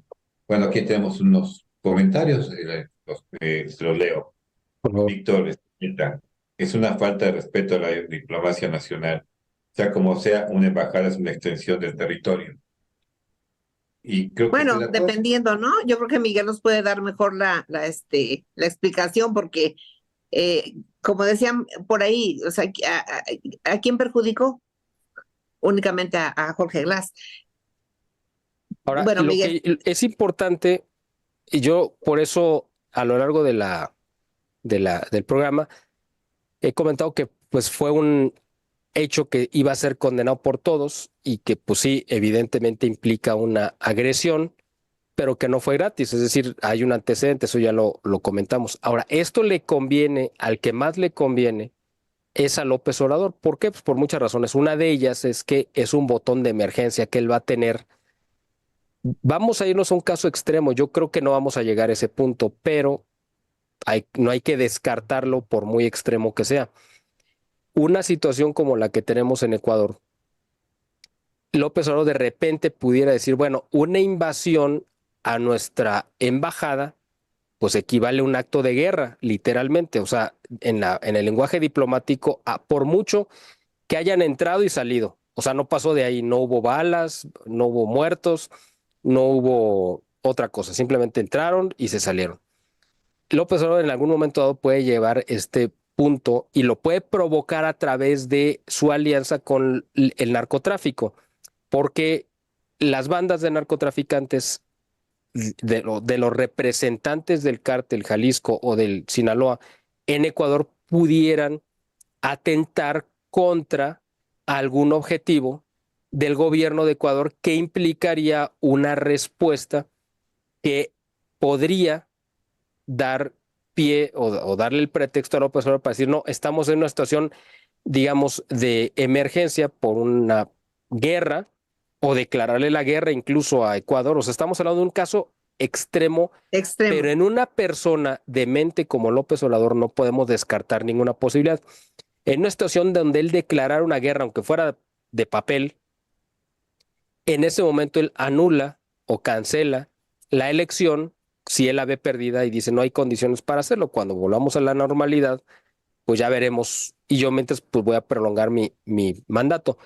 Bueno, aquí tenemos unos comentarios, se los leo. Por favor. Víctor, es una falta de respeto a la diplomacia nacional. Sea como sea, una embajada es una extensión del territorio. Y creo que estoy Bueno, de acuerdo. dependiendo, ¿no? Yo creo que Miguel nos puede dar mejor la explicación, porque, como decían por ahí, o sea, ¿a quién perjudicó? Únicamente a Jorge Glass. Ahora, Bueno, lo Miguel. que es importante, y yo por eso a lo largo del programa he comentado que pues fue un hecho que iba a ser condenado por todos, y que pues sí, evidentemente implica una agresión, pero que no fue gratis. Es decir, hay un antecedente, eso ya lo comentamos. Ahora, esto le conviene, al que más le conviene es a López Obrador. ¿Por qué? Pues por muchas razones. Una de ellas es que es un botón de emergencia que él va a tener. Vamos a irnos a un caso extremo. Yo creo que no vamos a llegar a ese punto, pero no hay que descartarlo por muy extremo que sea. Una situación como la que tenemos en Ecuador, López Obrador de repente pudiera decir, bueno, una invasión a nuestra embajada, pues equivale a un acto de guerra, literalmente. O sea, en el lenguaje diplomático, por mucho que hayan entrado y salido. O sea, no pasó de ahí, no hubo balas, no hubo muertos, no hubo otra cosa, simplemente entraron y se salieron. López Obrador en algún momento dado puede llevar este punto y lo puede provocar a través de su alianza con el narcotráfico, porque las bandas de narcotraficantes de los representantes del cártel Jalisco o del Sinaloa en Ecuador pudieran atentar contra algún objetivo del gobierno de Ecuador que implicaría una respuesta que podría dar pie o darle el pretexto a López Obrador para decir, no, estamos en una situación, digamos, de emergencia por una guerra o declararle la guerra incluso a Ecuador. O sea, estamos hablando de un caso extremo, pero Extremo. en una persona de mente como López Obrador no podemos descartar ninguna posibilidad. En una situación donde él declarara una guerra, aunque fuera de papel, en ese momento él anula o cancela la elección si él la ve perdida y dice no hay condiciones para hacerlo. Cuando volvamos a la normalidad, pues ya veremos. Y yo mientras pues voy a prolongar mi mandato.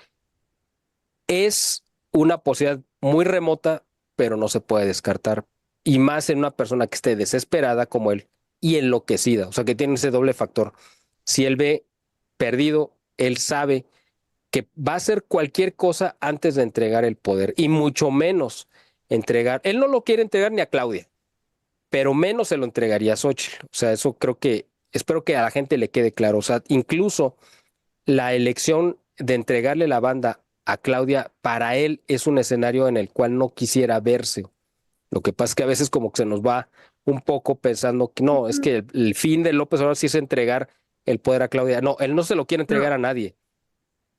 Es una posibilidad muy remota, pero no se puede descartar. Y más en una persona que esté desesperada como él y enloquecida. O sea, que tiene ese doble factor. Si él ve perdido, él sabe que va a hacer cualquier cosa antes de entregar el poder y mucho menos entregar. Él no lo quiere entregar ni a Claudia, pero menos se lo entregaría a Xochitl. O sea, eso creo que, espero que a la gente le quede claro. O sea, incluso la elección de entregarle la banda a Claudia, para él es un escenario en el cual no quisiera verse. Lo que pasa es que a veces como que se nos va un poco pensando que no, es que el fin de López Obrador sí es entregar el poder a Claudia. No, él no se lo quiere entregar No, a nadie.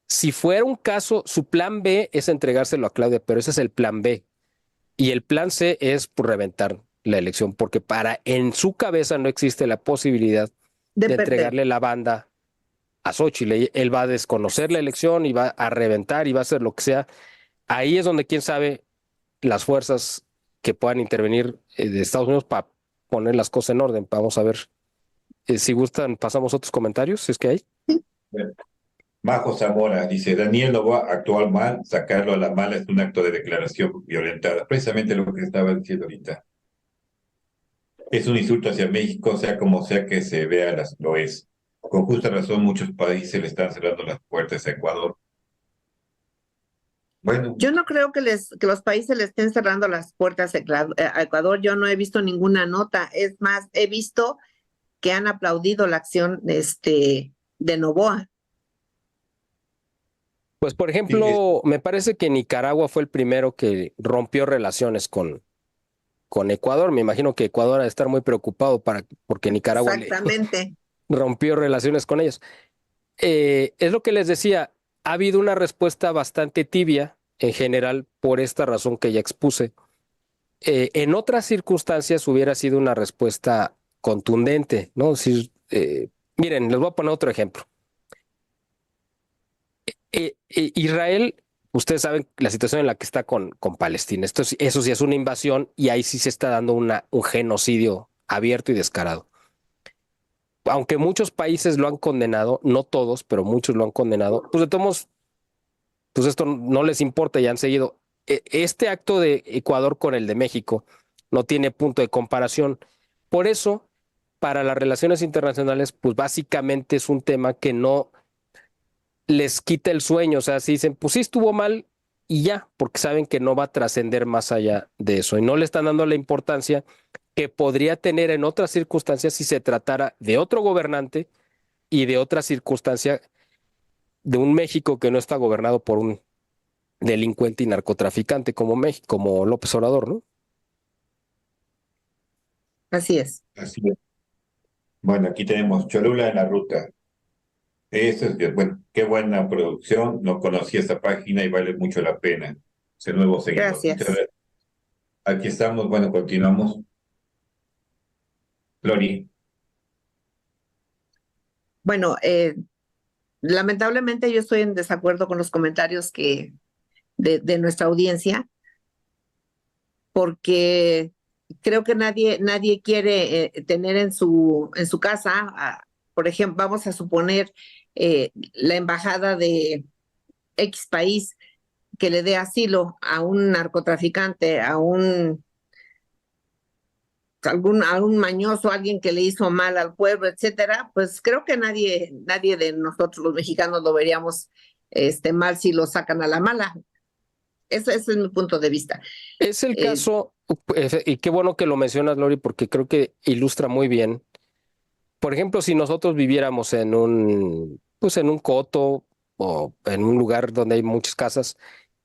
Si fuera un caso, su plan B es entregárselo a Claudia, pero ese es el plan B. Y el plan C es por reventar la elección, porque para en su cabeza no existe la posibilidad de de perder. entregarle la banda a Xochitl. Él va a desconocer la elección y va a reventar y va a hacer lo que sea. Ahí es donde, quién sabe, las fuerzas que puedan intervenir de Estados Unidos para poner las cosas en orden. Vamos a ver. Si gustan, pasamos otros comentarios, si es que hay. Majo Zamora dice, Daniel Noboa actuó mal, sacarlo a la mala es un acto de declaración violentada. Precisamente lo que estaba diciendo ahorita. Es un insulto hacia México, sea como sea que se vea, lo es. Con justa razón, muchos países le están cerrando las puertas a Ecuador. Bueno, Yo no creo que los países le estén cerrando las puertas a Ecuador. Yo no he visto ninguna nota. Es más, he visto que han aplaudido la acción de Noboa. Pues, por sí, ejemplo, me parece que Nicaragua fue el primero que rompió relaciones con Ecuador. Me imagino que Ecuador ha de estar muy preocupado porque Nicaragua le Exactamente. rompió relaciones con ellos. Es lo que les decía, ha habido una respuesta bastante tibia en general por esta razón que ya expuse. En otras circunstancias hubiera sido una respuesta contundente, ¿no? Si, miren, les voy a poner otro ejemplo. Israel, ustedes saben la situación en la que está con Palestina. Eso sí es una invasión y ahí sí se está dando un genocidio abierto y descarado. Aunque muchos países lo han condenado, no todos, pero muchos lo han condenado, pues de todos modos, pues esto no les importa y han seguido. Este acto de Ecuador con el de México no tiene punto de comparación. Por eso, para las relaciones internacionales, pues básicamente es un tema que no les quita el sueño. O sea, si dicen, pues sí estuvo mal y ya, porque saben que no va a trascender más allá de eso. Y no le están dando la importancia que podría tener en otras circunstancias si se tratara de otro gobernante y de otra circunstancia de un México que no está gobernado por un delincuente y narcotraficante como México, como López Obrador, ¿no? Así es. así es. Bueno, aquí tenemos Cholula en la ruta. Eso es, bueno, qué buena producción. No conocía esta página y vale mucho la pena. Es el nuevo seguidor. Muchas Gracias. gracias. Aquí estamos. Bueno, continuamos. Lori, Bueno, lamentablemente yo estoy en desacuerdo con los comentarios de nuestra audiencia, porque creo que nadie quiere tener en su casa, por ejemplo, vamos a suponer la embajada de X país que le dé asilo a un narcotraficante, algún mañoso, alguien que le hizo mal al pueblo, etcétera, pues creo que nadie de nosotros los mexicanos lo veríamos mal si lo sacan a la mala. Ese es mi punto de vista. Es el caso, y qué bueno que lo mencionas, Lori, porque creo que ilustra muy bien. Por ejemplo, si nosotros viviéramos en un coto o en un lugar donde hay muchas casas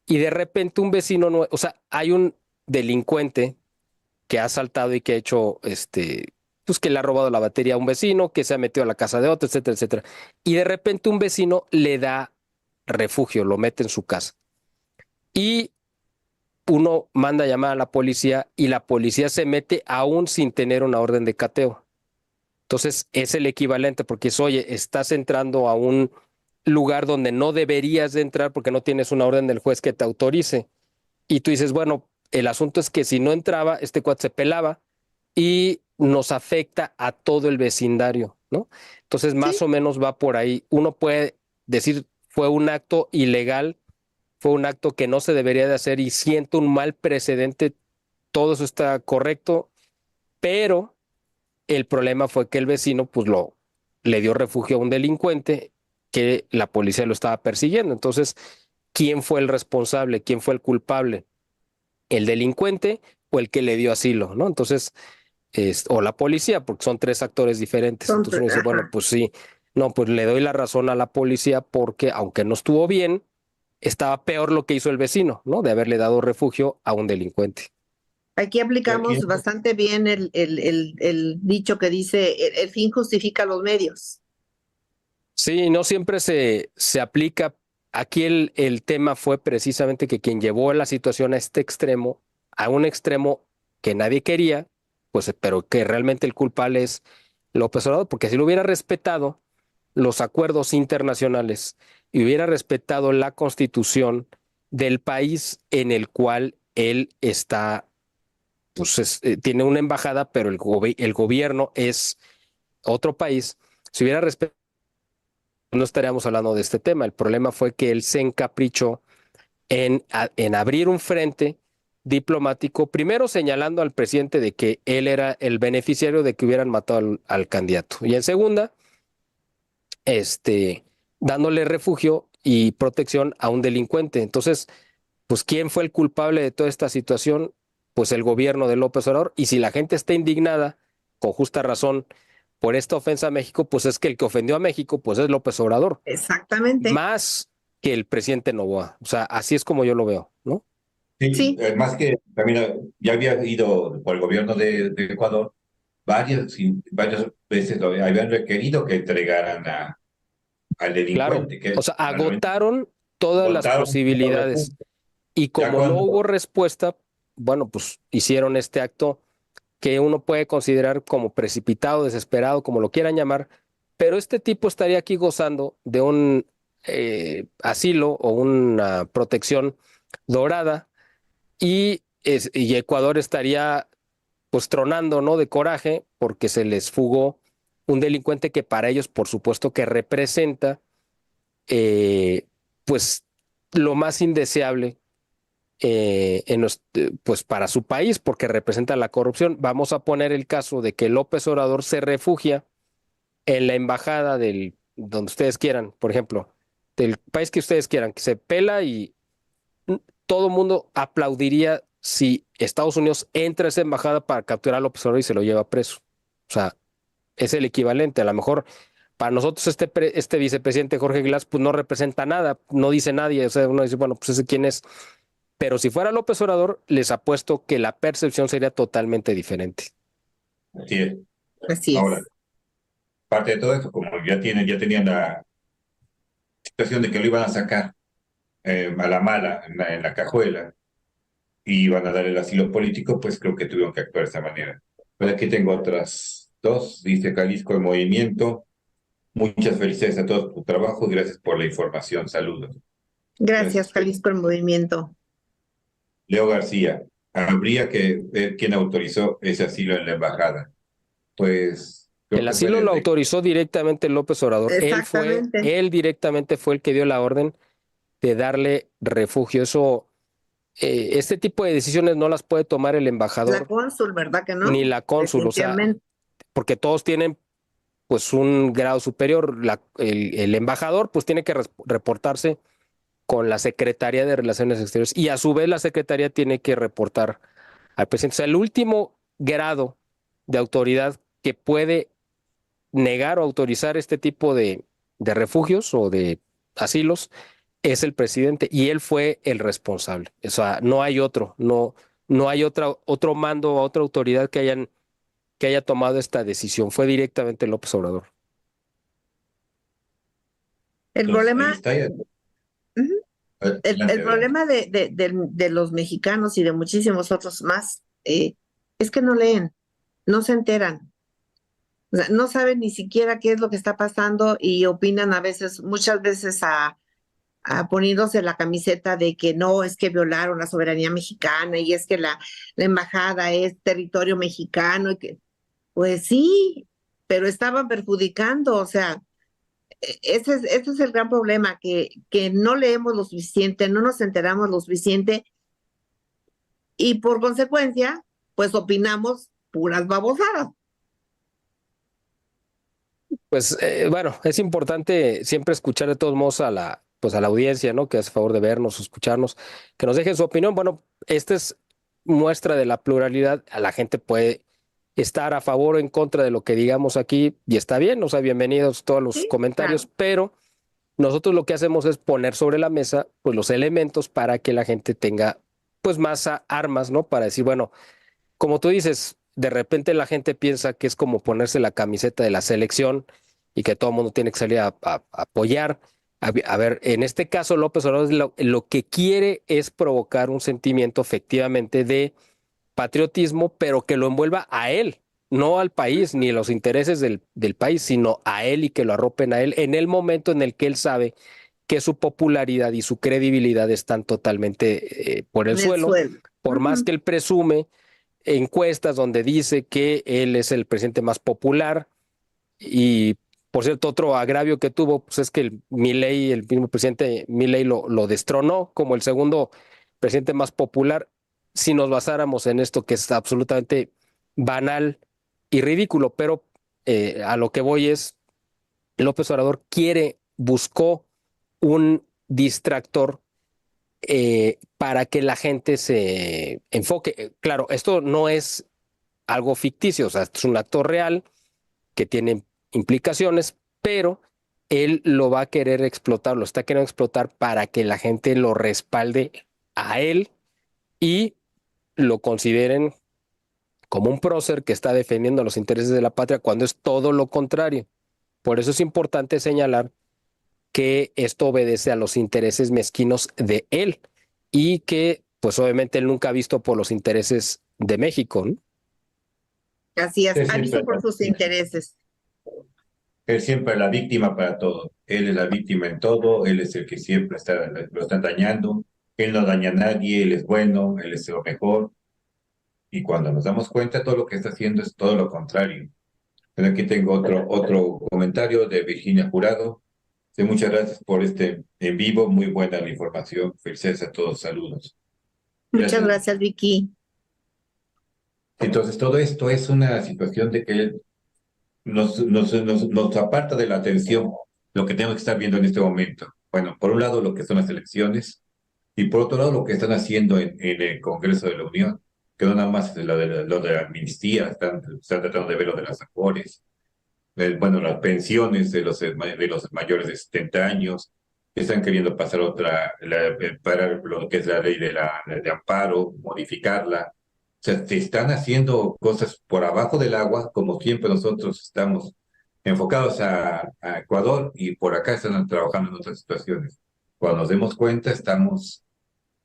y de repente un vecino, o sea, hay un delincuente que ha asaltado y que ha hecho, pues que le ha robado la batería a un vecino, que se ha metido a la casa de otro, etcétera, etcétera. Y de repente un vecino le da refugio, lo mete en su casa. Y uno manda a llamar a la policía y la policía se mete aún sin tener una orden de cateo. Entonces es el equivalente porque es, oye, estás entrando a un lugar donde no deberías de entrar porque no tienes una orden del juez que te autorice. Y tú dices, bueno, el asunto es que si no entraba, este cuate se pelaba y nos afecta a todo el vecindario, ¿no? Entonces más Sí, o menos va por ahí. Uno puede decir, fue un acto ilegal, fue un acto que no se debería de hacer y siento un mal precedente, todo eso está correcto, pero el problema fue que el vecino pues le dio refugio a un delincuente que la policía lo estaba persiguiendo. Entonces, ¿quién fue el responsable? ¿Quién fue el culpable? ¿El delincuente o el que le dio asilo? ¿No? Entonces, o la policía, porque son tres actores diferentes. Entonces uno dice, bueno, ajá. pues sí, no, pues le doy la razón a la policía porque aunque no estuvo bien, estaba peor lo que hizo el vecino, ¿no? De haberle dado refugio a un delincuente. Aquí Y aquí, aplicamos bastante bien el dicho que dice, el fin justifica los medios. Sí, no siempre se aplica. Aquí el tema fue precisamente que quien llevó la situación a este extremo, a un extremo que nadie quería, pues, pero que realmente el culpable es López Obrador, porque si lo hubiera respetado los acuerdos internacionales y hubiera respetado la constitución del país en el cual él está, pues tiene una embajada, pero el gobierno es otro país, si hubiera respetado no estaríamos hablando de este tema. El problema fue que él se encaprichó en abrir un frente diplomático, primero señalando al presidente de que él era el beneficiario de que hubieran matado al candidato. Y en segunda, dándole refugio y protección a un delincuente. Entonces, pues, ¿quién fue el culpable de toda esta situación? Pues el gobierno de López Obrador. Y si la gente está indignada, con justa razón, por esta ofensa a México, pues es que el que ofendió a México, pues es López Obrador. Exactamente. Más que el presidente Novoa. O sea, así es como yo lo veo, ¿no? sí, Sí, más que también ya había ido por el gobierno de Ecuador, varias veces habían requerido que entregaran al Claro. delincuente, O que sea, realmente agotaron todas las votaron por posibilidades. refugio. Y Ya como no hubo cuando respuesta, bueno, pues hicieron este acto que uno puede considerar como precipitado, desesperado, como lo quieran llamar, pero este tipo estaría aquí gozando de un asilo o una protección dorada y Ecuador estaría pues tronando, ¿no? De coraje porque se les fugó un delincuente que para ellos, por supuesto, que representa eh, pues lo más indeseable pues para su país porque representa la corrupción. Vamos a poner el caso de que López Obrador se refugia en la embajada del donde ustedes quieran, por ejemplo, del país que ustedes quieran, que se pela y todo el mundo aplaudiría si Estados Unidos entra a esa embajada para capturar a López Obrador y se lo lleva preso. O sea, es el equivalente. A lo mejor para nosotros este vicepresidente Jorge Glass pues no representa nada, no dice nadie. O sea, uno dice, bueno, pues ese quién es. Pero si fuera López Obrador, les apuesto que la percepción sería totalmente diferente. así es. así Ahora, es. parte de todo esto, como ya tenían la situación de que lo iban a sacar a la mala en la cajuela y iban a dar el asilo político, pues creo que tuvieron que actuar de esa manera. Pero aquí tengo otras dos, dice Jalisco en Movimiento. Muchas felicidades a todos por tu trabajo y gracias por la información. Saludos. Gracias, Gracias. Jalisco en Movimiento. Leo García, habría que ver quién autorizó ese asilo en la embajada. Pues creo El que fue asilo lo desde... autorizó directamente López Obrador. Exactamente. Él directamente fue el que dio la orden de darle refugio. Eso este tipo de decisiones no las puede tomar el La embajador cónsul, ¿verdad que no? ni la cónsul, o sea, Definitivamente. porque todos tienen pues un grado superior. El embajador pues tiene que reportarse con la Secretaría de Relaciones Exteriores y a su vez la Secretaría tiene que reportar al presidente. O sea, el último grado de autoridad que puede negar o autorizar este tipo de refugios o de asilos es el presidente y él fue el responsable. O sea, no hay otro, no hay otro mando o otra autoridad que haya tomado esta decisión. Fue directamente López Obrador. El Entonces, ahí problema, está. Ya. ujú, el Adelante, adelante. problema de los mexicanos y de muchísimos otros más es que no leen, no se enteran. O sea, no saben ni siquiera qué es lo que está pasando y opinan a veces, muchas veces a poniéndose la camiseta de que no, es que violaron la soberanía mexicana y es que la embajada es territorio mexicano y que, pues sí, pero estaban perjudicando, o sea, ese es el gran problema, que no leemos lo suficiente, no nos enteramos lo suficiente y por consecuencia, pues opinamos puras babosadas. Pues bueno, es importante siempre escuchar de todos modos a pues a la audiencia, ¿no? Que hace favor de vernos, escucharnos, que nos deje su opinión. Bueno, esta es muestra de la pluralidad. A la gente puede estar a favor o en contra de lo que digamos aquí y está bien, o sea, bienvenidos todos los Sí, comentarios, claro. pero nosotros lo que hacemos es poner sobre la mesa pues los elementos para que la gente tenga pues más armas, ¿no? Para decir, bueno, como tú dices, de repente la gente piensa que es como ponerse la camiseta de la selección y que todo el mundo tiene que salir a apoyar. A ver, en este caso López Obrador lo que quiere es provocar un sentimiento efectivamente de patriotismo, pero que lo envuelva a él, no al país, ni los intereses del país, sino a él y que lo arropen a él en el momento en el que él sabe que su popularidad y su credibilidad están totalmente por el En el suelo, suelo. por más Ujú. que él presume encuestas donde dice que él es el presidente más popular y por cierto otro agravio que tuvo pues es que Milei, el mismo presidente Milei lo destronó como el segundo presidente más popular si nos basáramos en esto que es absolutamente banal y ridículo, pero a lo que voy es López Obrador buscó un distractor para que la gente se enfoque. Claro, esto no es algo ficticio, o sea, es un acto real que tiene implicaciones, pero él lo va a querer explotar, lo está queriendo explotar para que la gente lo respalde a él y lo consideren como un prócer que está defendiendo los intereses de la patria cuando es todo lo contrario. Por eso es importante señalar que esto obedece a los intereses mezquinos de él y que pues obviamente él nunca ha visto por los intereses de México, ¿no? Así es, Él ha siempre, visto por sus intereses. él siempre es la víctima para todo. Él es la víctima en todo, él es el que siempre lo está dañando. Él no daña a nadie, él es bueno, él es lo mejor. Y cuando nos damos cuenta, todo lo que está haciendo es todo lo contrario. Pero aquí tengo otro comentario de Virginia Jurado. Sí, muchas gracias por este en vivo, muy buena la información. Felicidades a todos, saludos. Muchas Gracias. gracias, Vicky. Entonces, todo esto es una situación de que nos aparta de la atención lo que tenemos que estar viendo en este momento. Bueno, por un lado, lo que son las elecciones y por otro lado, lo que están haciendo en el Congreso de la Unión, que no nada más es lo de la amnistía, están tratando de ver lo de las afores, bueno, las pensiones de los mayores de 70 años, están queriendo pasar para lo que es la ley de amparo, modificarla. O sea, se están haciendo cosas por abajo del agua, como siempre nosotros estamos enfocados a Ecuador y por acá están trabajando en otras situaciones. Cuando nos demos cuenta, estamos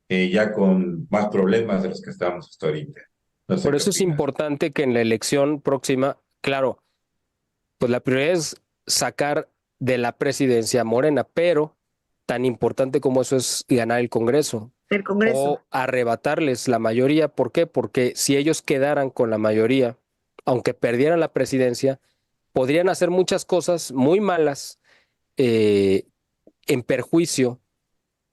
ya con más problemas de los que estamos hasta ahorita. No sé Por qué eso es opinas. importante que en la elección próxima, claro, pues la prioridad es sacar de la presidencia a Morena, pero tan importante como eso es ganar el Congreso El Congreso. o arrebatarles la mayoría. ¿Por qué? Porque si ellos quedaran con la mayoría, aunque perdieran la presidencia, podrían hacer muchas cosas muy malas eh, en perjuicio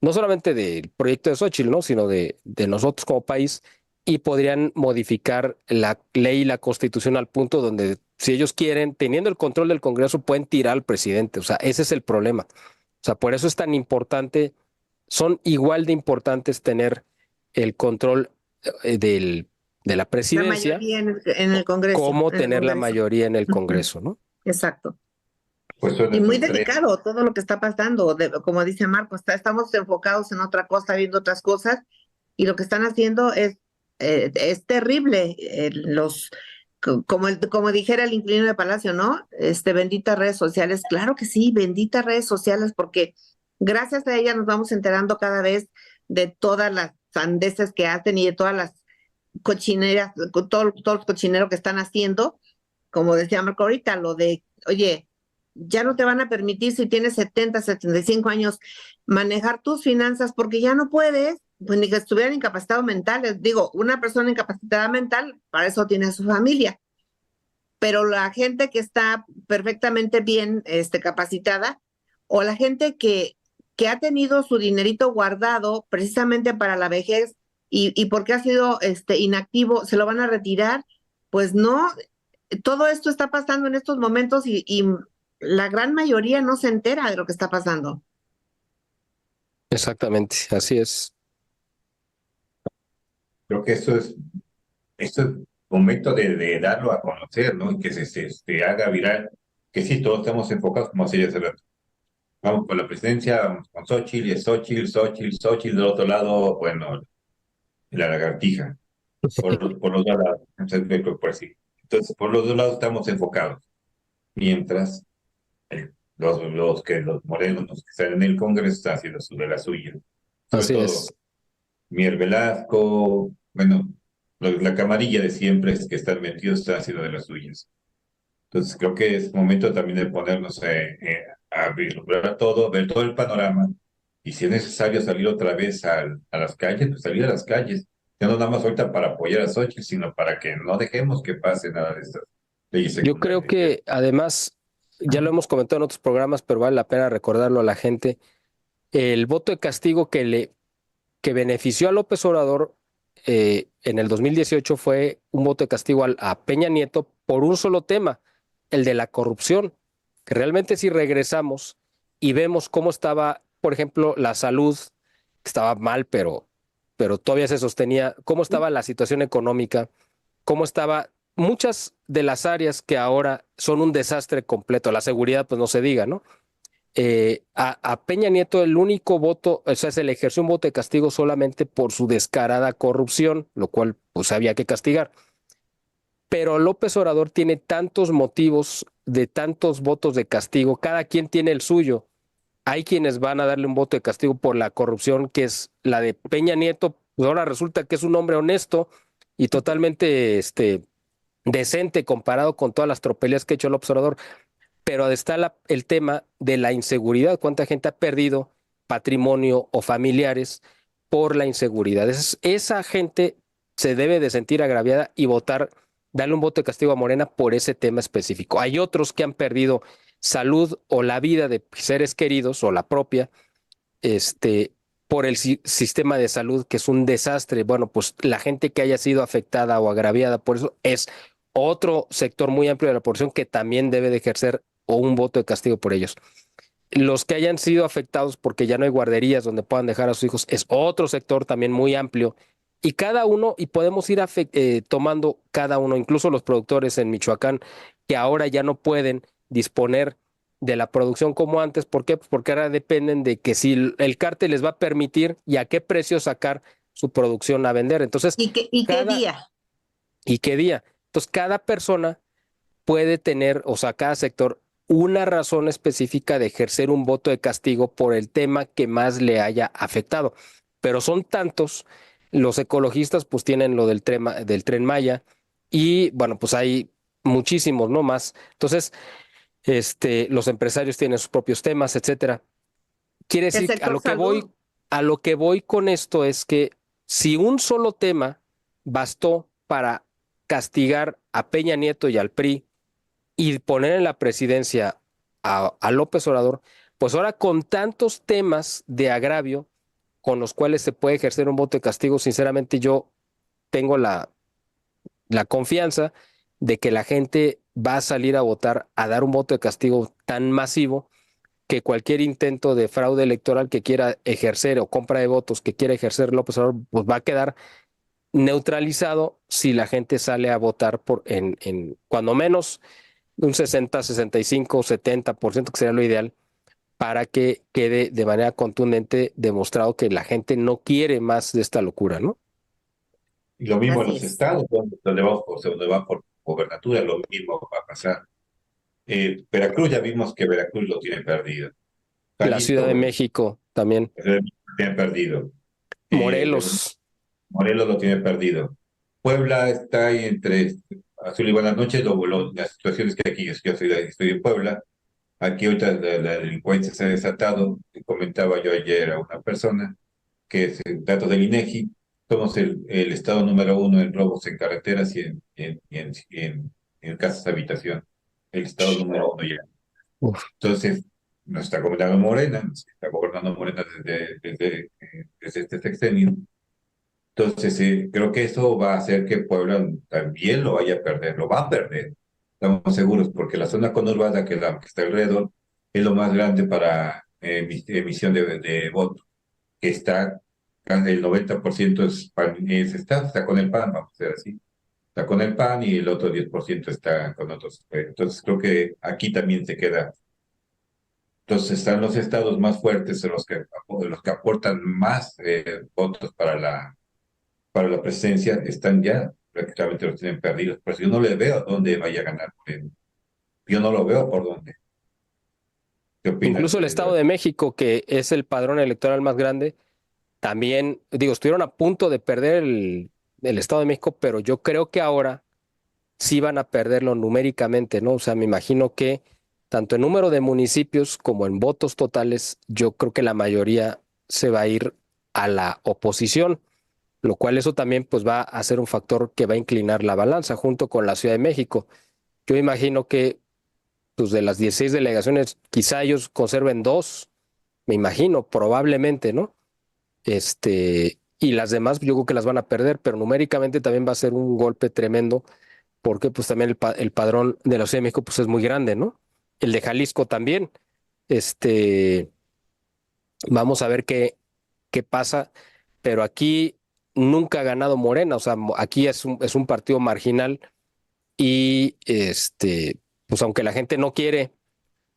no solamente del proyecto de Xóchitl, ¿no? Sino de nosotros como país, y podrían modificar la ley y la constitución al punto donde, si ellos quieren, teniendo el control del Congreso, pueden tirar al presidente. O sea, ese es el problema. O sea, por eso es tan importante, son igual de importantes tener el control de la La presidencia mayoría en el Congreso, como en el tener la Congreso. mayoría en el Ujú, Congreso, ¿no? exacto. Pues son Y muy estos tres. delicado todo lo que está pasando. Como dice Marco, estamos enfocados en otra cosa, viendo otras cosas, y lo que están haciendo es terrible. Como dijera el inquilino de Palacio, ¿no? Benditas redes sociales. Claro que sí, benditas redes sociales, porque gracias a ellas nos vamos enterando cada vez de todas las sandeces que hacen y de todas las cochineras, todo el cochinero que están haciendo. Como decía Marco ahorita, lo de, oye, ya no te van a permitir si tienes 70, 75 años manejar tus finanzas porque ya no puedes, pues ni que estuvieran incapacitados mentales. Digo, una persona incapacitada mental, para eso tiene a su familia, pero la gente que está perfectamente bien capacitada, o la gente que ha tenido su dinerito guardado precisamente para la vejez y porque ha sido inactivo, se lo van a retirar. Pues no, todo esto está pasando en estos momentos y la gran mayoría no se entera de lo que está pasando. Exactamente, así es. Creo que esto es momento de darlo a conocer, ¿no? Y que se haga viral, que sí, todos estamos enfocados, como decía hace rato. Vamos por la presidencia, vamos con Xochitl, y es Xochitl, del otro lado, bueno, la lagartija, por los dos lados, entonces, por así. Entonces, por los dos lados estamos enfocados. Mientras los morenos, los que están en el Congreso, están haciendo de la suya. Sobre Así todo es. Mier Velasco, bueno, la camarilla de siempre es que están metidos, están haciendo de las suyas. Entonces creo que es momento también de ponernos a vislumbrar todo, ver todo el panorama, y si es necesario salir otra vez a las calles, pues salir a las calles. Ya no nada más ahorita para apoyar a Xochitl, sino para que no dejemos que pase nada de estas leyes Yo creo secundarias. que además, ya lo hemos comentado en otros programas, pero vale la pena recordarlo a la gente, el voto de castigo que benefició a López Obrador en el 2018 fue un voto de castigo a Peña Nieto por un solo tema, el de la corrupción, que realmente si regresamos y vemos cómo estaba, por ejemplo, la salud, estaba mal, pero todavía se sostenía, cómo estaba la situación económica, cómo estaba muchas de las áreas que ahora son un desastre completo, la seguridad, pues no se diga, ¿no? A Peña Nieto el único voto, o sea, se le ejerció un voto de castigo solamente por su descarada corrupción, lo cual pues había que castigar. Pero López Obrador tiene tantos motivos de tantos votos de castigo, cada quien tiene el suyo. Hay quienes van a darle un voto de castigo por la corrupción, que es la de Peña Nieto, pues ahora resulta que es un hombre honesto y totalmente decente comparado con todas las tropelías que ha hecho López Obrador, pero está el tema de la inseguridad, cuánta gente ha perdido patrimonio o familiares por la inseguridad. Esa gente se debe de sentir agraviada y votar, darle un voto de castigo a Morena por ese tema específico. Hay otros que han perdido salud o la vida de seres queridos o la propia, por el sistema de salud, que es un desastre. Bueno, pues la gente que haya sido afectada o agraviada por eso es otro sector muy amplio de la población que también debe de ejercer o un voto de castigo por ellos. Los que hayan sido afectados porque ya no hay guarderías donde puedan dejar a sus hijos es otro sector también muy amplio. Y cada uno, y podemos ir tomando cada uno, incluso los productores en Michoacán, que ahora ya no pueden disponer de la producción como antes. ¿Por qué? Pues porque ahora dependen de que si el cártel les va a permitir y a qué precio sacar su producción a vender. Entonces, ¿Y qué día? ¿y qué día? Entonces, cada persona puede tener, o sea, cada sector, una razón específica de ejercer un voto de castigo por el tema que más le haya afectado. Pero son tantos, los ecologistas pues tienen lo del tren Maya y bueno, pues hay muchísimos, ¿no? Más. Entonces, los empresarios tienen sus propios temas, etcétera. Quiere El decir, sector salud. a lo que voy con esto es que si un solo tema bastó para castigar a Peña Nieto y al PRI y poner en la presidencia a López Obrador, pues ahora con tantos temas de agravio, con los cuales se puede ejercer un voto de castigo, sinceramente yo tengo la confianza de que la gente va a salir a votar, a dar un voto de castigo tan masivo que cualquier intento de fraude electoral que quiera ejercer o compra de votos que quiera ejercer López Obrador, pues va a quedar neutralizado si la gente sale a votar por cuando menos un 60, 65, 70%, que sería lo ideal, para que quede de manera contundente demostrado que la gente no quiere más de esta locura, ¿no? Y lo mismo en Así los es. estados, donde va por gobernatura, lo mismo va a pasar. Veracruz, ya vimos que Veracruz lo tiene perdido. La Ciudad de Jalisco, México también. lo tiene perdido. Eh, Morelos. Morelos lo tiene perdido. Puebla está ahí entre azul y buenas noches. Las situaciones que aquí, yo estoy en Puebla. Aquí ahorita la delincuencia se ha desatado. Comentaba yo ayer a una persona que es datos del INEGI. Somos el estado número uno en robos en carreteras y en casas de habitación. El estado número uno ya. Uf. Entonces, nos está gobernando Morena, desde este sexenio. Entonces, creo que eso va a hacer que Puebla también lo vaya a perder, lo va a perder, estamos seguros, porque la zona conurbada que está alrededor es lo más grande para emisión de votos, que está, el 90% está con el PAN, vamos a decir así, está con el PAN y el otro 10% está con otros. Entonces, creo que aquí también se queda. Entonces, están los estados más fuertes, los que aportan más votos para la presencia, están ya, prácticamente los tienen perdidos. Pues yo no le veo dónde vaya a ganar Moreno. Yo no lo veo por dónde. ¿Qué opinas, Incluso el Estado Eduardo? de México, que es el padrón electoral más grande, también, digo, estuvieron a punto de perder el Estado de México, pero yo creo que ahora sí van a perderlo numéricamente, ¿no? O sea, me imagino que tanto en número de municipios como en votos totales, yo creo que la mayoría se va a ir a la oposición, lo cual eso también pues va a ser un factor que va a inclinar la balanza junto con la Ciudad de México. Yo imagino que pues de las 16 delegaciones, quizá ellos conserven dos, me imagino, probablemente, ¿no? Y las demás yo creo que las van a perder, pero numéricamente también va a ser un golpe tremendo, porque pues también el padrón de la Ciudad de México pues es muy grande, ¿no? El de Jalisco también. Este, Vamos a ver qué pasa, pero aquí nunca ha ganado Morena, o sea, aquí es un partido marginal y pues aunque la gente no quiere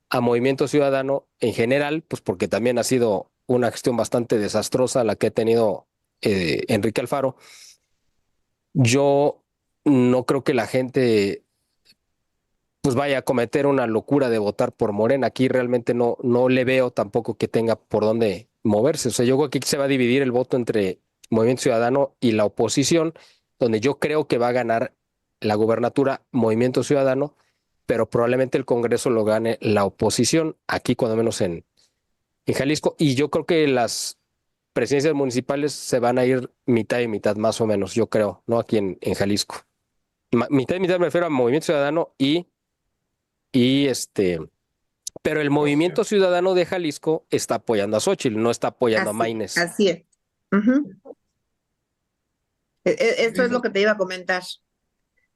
a Movimiento Ciudadano en general, pues porque también ha sido una gestión bastante desastrosa la que ha tenido Enrique Alfaro. Yo no creo que la gente pues vaya a cometer una locura de votar por Morena. Aquí realmente no le veo tampoco que tenga por dónde moverse. O sea, yo creo que aquí se va a dividir el voto entre Movimiento Ciudadano y la oposición, donde yo creo que va a ganar la gubernatura Movimiento Ciudadano, pero probablemente el Congreso lo gane la oposición, aquí cuando menos en Jalisco. Y yo creo que las presidencias municipales se van a ir mitad y mitad, más o menos, yo creo, ¿no? Aquí en Jalisco. Mitad y mitad me refiero a Movimiento Ciudadano y pero el Movimiento Oposición. Ciudadano de Jalisco está apoyando a Xóchitl, no está apoyando a Maines. Así es. Ujú. Esto es lo Eso. que te iba a comentar,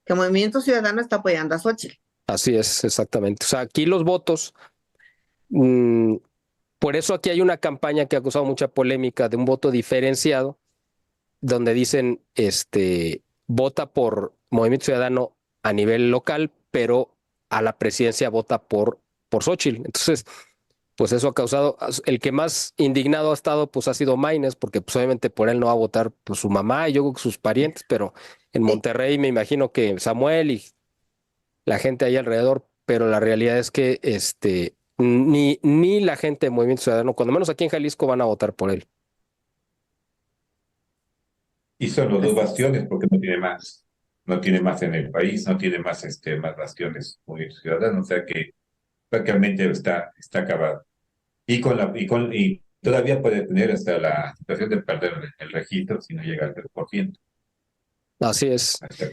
que Movimiento Ciudadano está apoyando a Xochitl. Así es, exactamente. O sea, aquí los votos, mmm, por eso aquí hay una campaña que ha causado mucha polémica de un voto diferenciado, donde dicen, vota por Movimiento Ciudadano a nivel local, pero a la presidencia vota por Xóchitl. Entonces, pues eso ha causado, el que más indignado ha estado, pues ha sido Maines, porque pues obviamente por él no va a votar pues, su mamá y yo creo que sus parientes, pero en Sí, Monterrey me imagino que Samuel y la gente ahí alrededor, pero la realidad es que ni la gente de Movimiento Ciudadano, cuando menos aquí en Jalisco, van a votar por él. Y son los dos así es. bastiones, porque no tiene más. No tiene más en el país, no tiene más bastiones muy ciudadanos, o sea que prácticamente está acabado. Y todavía puede tener hasta la situación de perder el registro si no llega al 3%, Así es. hasta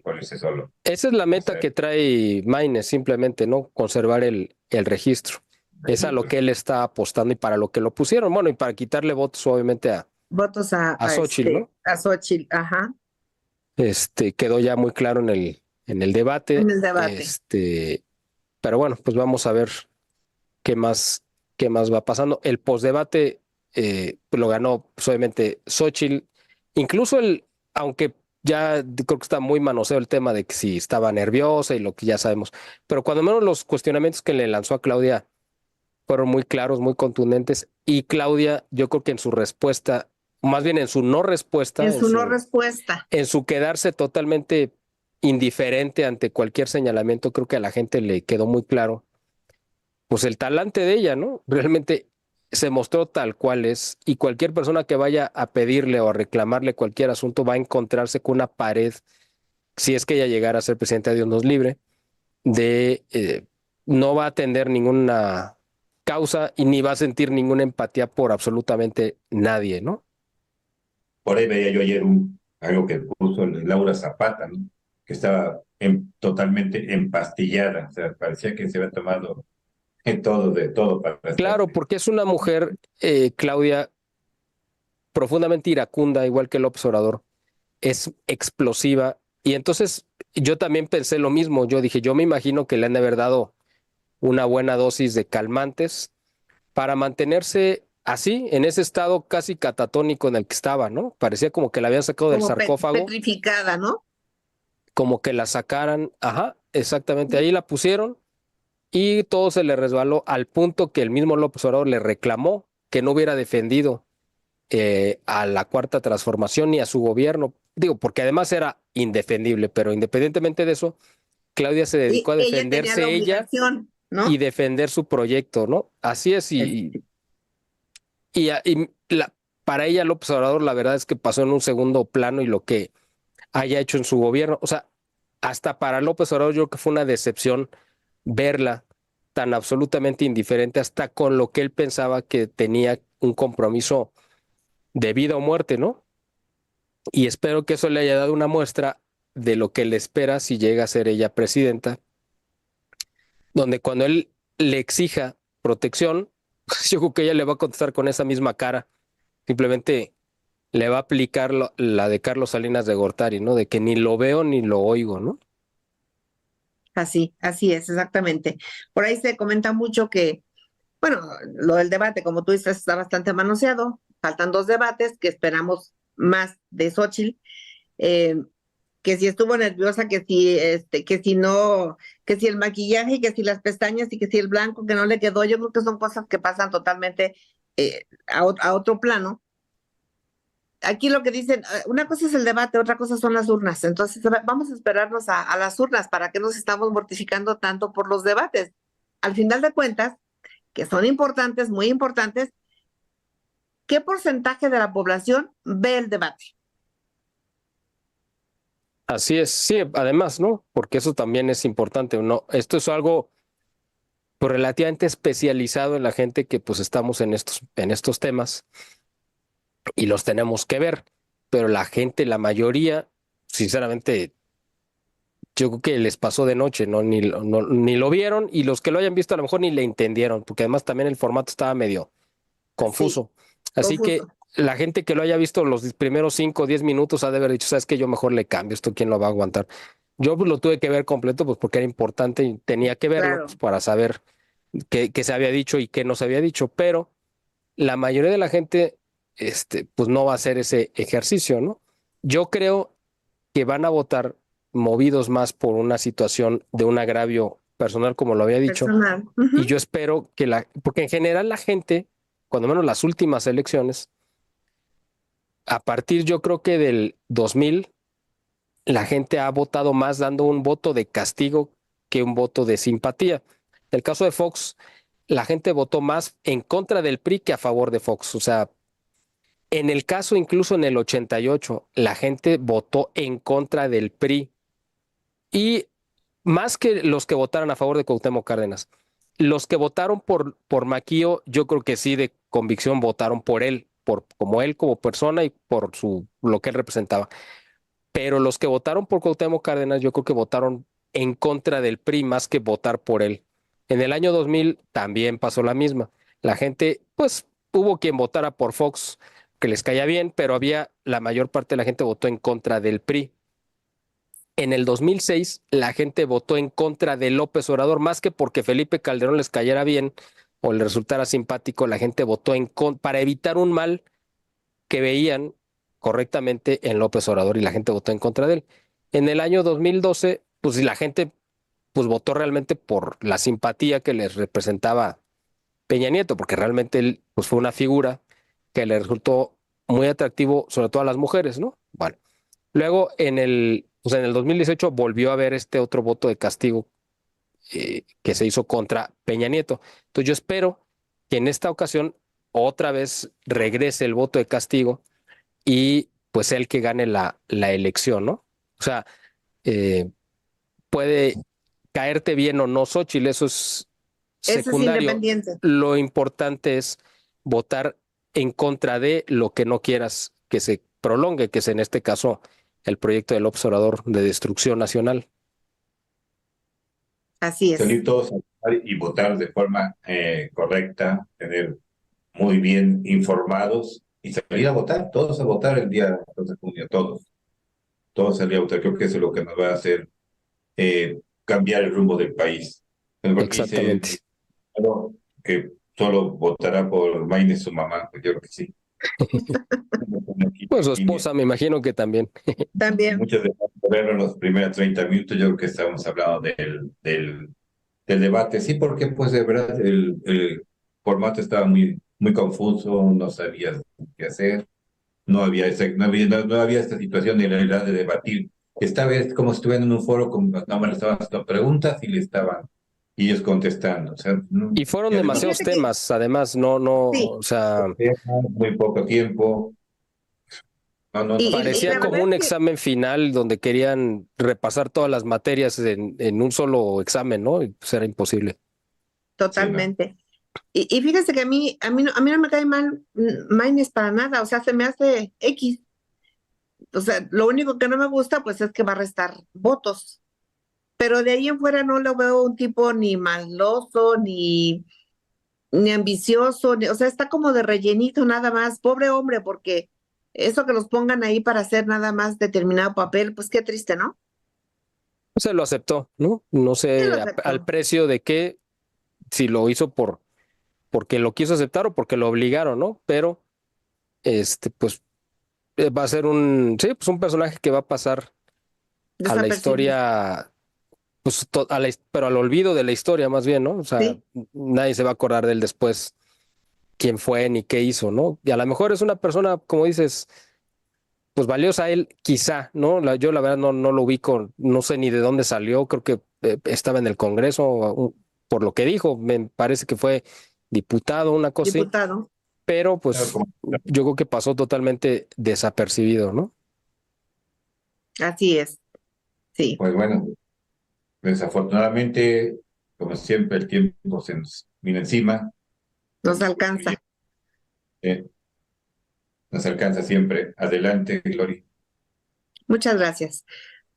cuál es solo. Esa es la O meta sea, que trae Maines, simplemente, ¿no? Conservar el registro. Es a lo que él está apostando y para lo que lo pusieron. Bueno, y para quitarle votos, obviamente, Votos a Xóchitl, ¿no? a Xochitl, ajá, Quedó ya muy claro en el debate. en el debate. Pero bueno, pues vamos a ver qué más, qué más va pasando. El postdebate pues lo ganó, pues, obviamente, Xóchitl. Incluso aunque ya creo que está muy manoseo el tema de que si estaba nerviosa y lo que ya sabemos, pero cuando menos los cuestionamientos que le lanzó a Claudia fueron muy claros, muy contundentes, y Claudia, yo creo que en su respuesta, más bien en su no respuesta, En su no respuesta. en su quedarse totalmente indiferente ante cualquier señalamiento, creo que a la gente le quedó muy claro, pues el talante de ella, ¿no? Realmente se mostró tal cual es, y cualquier persona que vaya a pedirle o a reclamarle cualquier asunto va a encontrarse con una pared, si es que ella llegara a ser presidenta, Dios nos libre, de no va a atender ninguna causa y ni va a sentir ninguna empatía por absolutamente nadie, ¿no? Por ahí veía yo ayer algo que puso Laura Zapata, ¿no? Que estaba totalmente empastillada, o sea, parecía que se había tomado de todo para estar. Claro, porque es una mujer, Claudia, profundamente iracunda, igual que López Obrador, es explosiva, y entonces yo también pensé lo mismo. Yo dije, yo me imagino que le han de haber dado una buena dosis de calmantes para mantenerse así, en ese estado casi catatónico en el que estaba, ¿no? Parecía como que la habían sacado del Como sarcófago, petrificada, ¿no? como que la sacaran, ajá, exactamente, ahí la pusieron y todo se le resbaló al punto que el mismo López Obrador le reclamó que no hubiera defendido a la Cuarta Transformación ni a su gobierno. Digo, porque además era indefendible, pero independientemente de eso, Claudia se dedicó Y a ella tenía la defenderse ella obligación, y ¿no? defender su proyecto, ¿no? Así es, Este, para ella López Obrador la verdad es que pasó en un segundo plano y lo que haya hecho en su gobierno, o sea, hasta para López Obrador yo creo que fue una decepción verla tan absolutamente indiferente hasta con lo que él pensaba que tenía un compromiso de vida o muerte, ¿no? Y espero que eso le haya dado una muestra de lo que le espera si llega a ser ella presidenta, donde cuando él le exija protección, yo creo que ella le va a contestar con esa misma cara, simplemente le va a aplicar la de Carlos Salinas de Gortari, ¿no? De que ni lo veo ni lo oigo, ¿no? así es, exactamente. Por ahí se comenta mucho que, bueno, lo del debate, como tú dices, está bastante manoseado. Faltan dos debates que esperamos más de Xochitl. eh, que si estuvo nerviosa, que si no, que si el maquillaje, que si las pestañas y que si el blanco que no le quedó, yo creo que son cosas que pasan totalmente a otro plano. Aquí lo que dicen, una cosa es el debate, otra cosa son las urnas. Entonces, vamos a esperarnos a las urnas. ¿Para qué nos estamos mortificando tanto por los debates? Al final de cuentas, que son importantes, muy importantes, ¿qué porcentaje de la población ve el debate? Así es, sí, además, ¿no? Porque eso también es importante, ¿no? Esto es algo pues, relativamente especializado en la gente que pues estamos en estos temas y los tenemos que ver, pero la gente, la mayoría, sinceramente, yo creo que les pasó de noche, ¿no? Ni lo vieron y los que lo hayan visto a lo mejor ni le entendieron, porque además también el formato estaba medio Sí, confuso. Así que confuso. la gente que lo haya visto los primeros 5 o 10 minutos ha de haber dicho, sabes que yo mejor le cambio esto, ¿quién lo va a aguantar? Yo pues, lo tuve que ver completo pues porque era importante y tenía que verlo pues, Claro. para saber qué se había dicho y qué no se había dicho, pero la mayoría de la gente pues no va a hacer ese ejercicio, ¿no? Yo creo que van a votar movidos más por una situación de un agravio personal, como lo había dicho, Personal. y Ujú. yo espero porque en general la gente, cuando menos las últimas elecciones, a partir yo creo que del 2000, la gente ha votado más dando un voto de castigo que un voto de simpatía. En el caso de Fox, la gente votó más en contra del PRI que a favor de Fox. O sea, en el caso incluso en el 88, la gente votó en contra del PRI y más que los que votaron a favor de Cuauhtémoc Cárdenas. Los que votaron por Maquillo, yo creo que sí de convicción votaron por él, como él como persona y por lo que él representaba. Pero los que votaron por Cuauhtémoc Cárdenas, yo creo que votaron en contra del PRI más que votar por él. En el año 2000 también pasó la misma. La gente, pues hubo quien votara por Fox, que les caía bien, pero la mayor parte de la gente votó en contra del PRI. En el 2006 la gente votó en contra de López Obrador, más que porque Felipe Calderón les cayera bien o les resultara simpático, la gente votó para evitar un mal que veían correctamente en López Obrador y la gente votó en contra de él. En el año 2012, pues la gente pues votó realmente por la simpatía que les representaba Peña Nieto, porque realmente él pues fue una figura que le resultó muy atractivo, sobre todo a las mujeres, ¿no? Bueno, luego pues en el 2018 volvió a haber este otro voto de castigo que se hizo contra Peña Nieto. Entonces yo espero que en esta ocasión otra vez regrese el voto de castigo y pues el que gane la elección, ¿no? O sea, eh, puede caerte bien o no Xóchitl, eso es Eso es secundario. independiente. Lo importante es votar en contra de lo que no quieras que se prolongue, que es en este caso el proyecto del observador de destrucción nacional. Así es. Salir todos a votar y votar de forma correcta, tener muy bien informados y salir a votar, todos a votar el día 2 de junio, todos salir a votar. Creo que eso es lo que nos va a hacer cambiar el rumbo del país. Porque dice Exactamente. que solo votará por Mayne y su mamá, pues yo creo que sí. Pues su esposa me imagino que también. También, Muchos de verlo en los primeros 30 minutos, yo creo que estamos hablando del debate. Sí, porque pues de verdad el formato estaba muy confuso, no sabías qué hacer, no había esta situación de la realidad de debatir. Esta vez como si estuvieran en un foro, nada más le estaban haciendo preguntas y le estaban y ellos contestando. O sea, Y fueron y además, demasiados fíjate que temas, además, sí, o sea, muy poco tiempo. y parecía la como verdad un es que examen final donde querían repasar todas las materias en un solo examen, ¿no? Y pues era imposible. Sí, no. totalmente. Y fíjese que a mí no me cae mal Maynes para nada, o sea, se me hace X. O sea, lo único que no me gusta, pues, es que va a restar votos. Pero de ahí en fuera no lo veo un tipo ni maloso, ni ambicioso, o sea, está como de rellenito nada más. Pobre hombre, porque eso que los pongan ahí para hacer nada más determinado papel, pues qué triste, ¿no? Se lo aceptó, ¿no? No ¿Quién lo sé al aceptó? precio de qué, si lo hizo porque lo quiso aceptar o porque lo obligaron, ¿no? Pero, pues va a ser sí, pues un personaje que va a pasar a la Desapercibido. historia, pues, pero al olvido de la historia más bien, ¿no? O sea, Sí, nadie se va a acordar de él después quién fue ni qué hizo, ¿no? Y a lo mejor es una persona, como dices, pues valiosa a él, quizá, ¿no? Yo la verdad no lo ubico, no sé ni de dónde salió, creo que estaba en el Congreso, por lo que dijo, me parece que fue diputado, una cosa así, diputado. pero Claro, pues yo creo que pasó totalmente desapercibido, ¿no? Así es. Sí, pues bueno, desafortunadamente, como siempre, el tiempo se nos vino encima. nos alcanza. Eh, Nos alcanza siempre. Adelante, Gloria. Muchas gracias.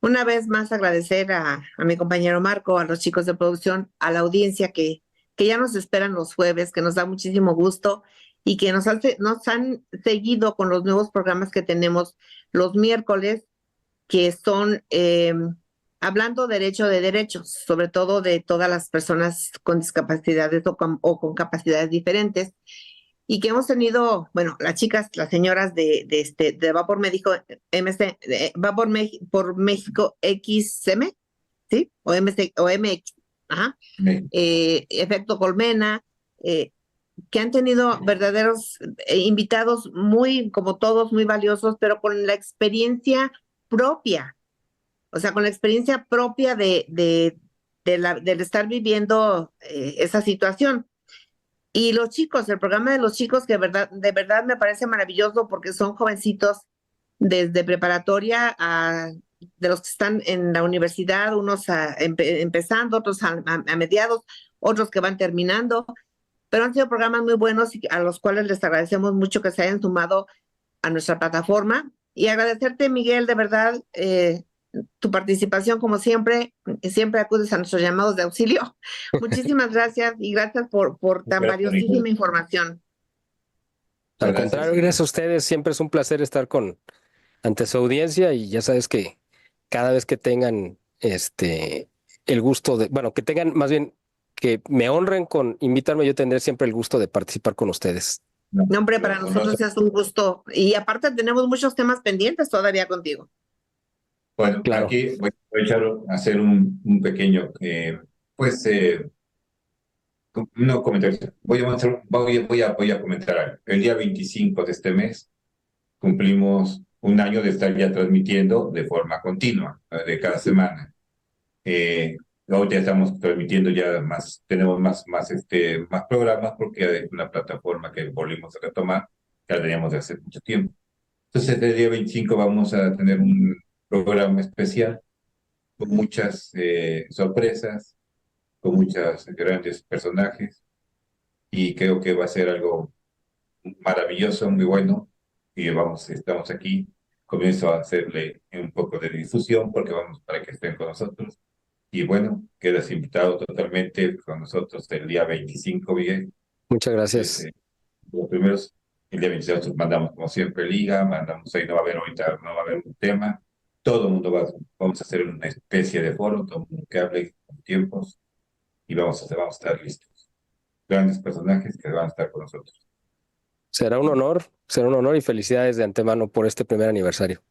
Una vez más agradecer a mi compañero Marco, a los chicos de producción, a la audiencia que ya nos esperan los jueves, que nos da muchísimo gusto y que nos han seguido con los nuevos programas que tenemos los miércoles, que son hablando derecho de derechos, sobre todo de todas las personas con discapacidades o con capacidades diferentes y que hemos tenido, bueno, las chicas, las señoras de Va por México, MC, Va por México XM, ¿sí? O MC, o MX, ajá, Me- Efecto Colmena, que han tenido verdaderos invitados muy, como todos, muy valiosos, pero con la experiencia propia, o sea, con la experiencia propia del estar viviendo esa situación. Y los chicos, el programa de los chicos, que de verdad me parece maravilloso porque son jovencitos desde preparatoria de los que están en la universidad, unos empezando, otros a mediados, otros que van terminando, pero han sido programas muy buenos y a los cuales les agradecemos mucho que se hayan sumado a nuestra plataforma. Y agradecerte, Miguel, de verdad, tu participación, como siempre. Siempre acudes a nuestros llamados de auxilio. Muchísimas gracias y gracias por tan Gracias, valiosísima información. Al Gracias. contrario, gracias a ustedes. Siempre es un placer estar ante su audiencia y ya sabes que cada vez que tengan el gusto de, bueno, que tengan más bien que me honren con invitarme, yo tendré siempre el gusto de participar con ustedes. No, hombre, Pero para con nosotros es un gusto. Y aparte tenemos muchos temas pendientes todavía contigo. Bueno, Claro. aquí voy a aprovechar a hacer un pequeño, pues, no comentario. Voy a comentar algo. El día 25 de este mes cumplimos un año de estar ya transmitiendo de forma continua, de cada semana. Ahora ya estamos transmitiendo ya más, tenemos más programas porque hay una plataforma que volvimos a retomar, que la teníamos de hace mucho tiempo. Entonces, el día 25 vamos a tener un programa especial con muchas sorpresas, con muchos grandes personajes, y creo que va a ser algo maravilloso, muy bueno, y estamos aquí. Comienzo a hacerle un poco de difusión porque vamos para que estén con nosotros. Y bueno, quedas invitado totalmente con nosotros el día 25, Miguel. Muchas Entonces, gracias. los primeros, el día 26 nosotros mandamos como siempre liga, mandamos ahí, no va a haber ahorita, no va a haber un tema. Todo el mundo vamos a hacer una especie de foro, todo el mundo que hable con tiempos, y vamos a estar listos. Grandes personajes que van a estar con nosotros. Será un honor y felicidades de antemano por este primer aniversario.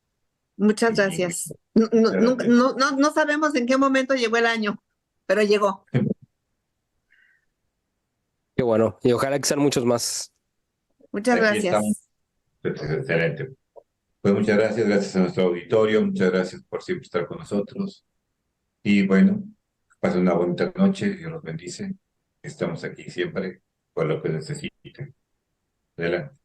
Muchas Y gracias. No sabemos en qué momento llegó el año, pero llegó. Qué bueno. Y ojalá que sean muchos más. Muchas aquí estamos. gracias. Excelente. Pues muchas gracias a nuestro auditorio, muchas gracias por siempre estar con nosotros. Y bueno, pasen una bonita noche, Dios los bendice. Estamos aquí siempre por lo que necesiten. Adelante.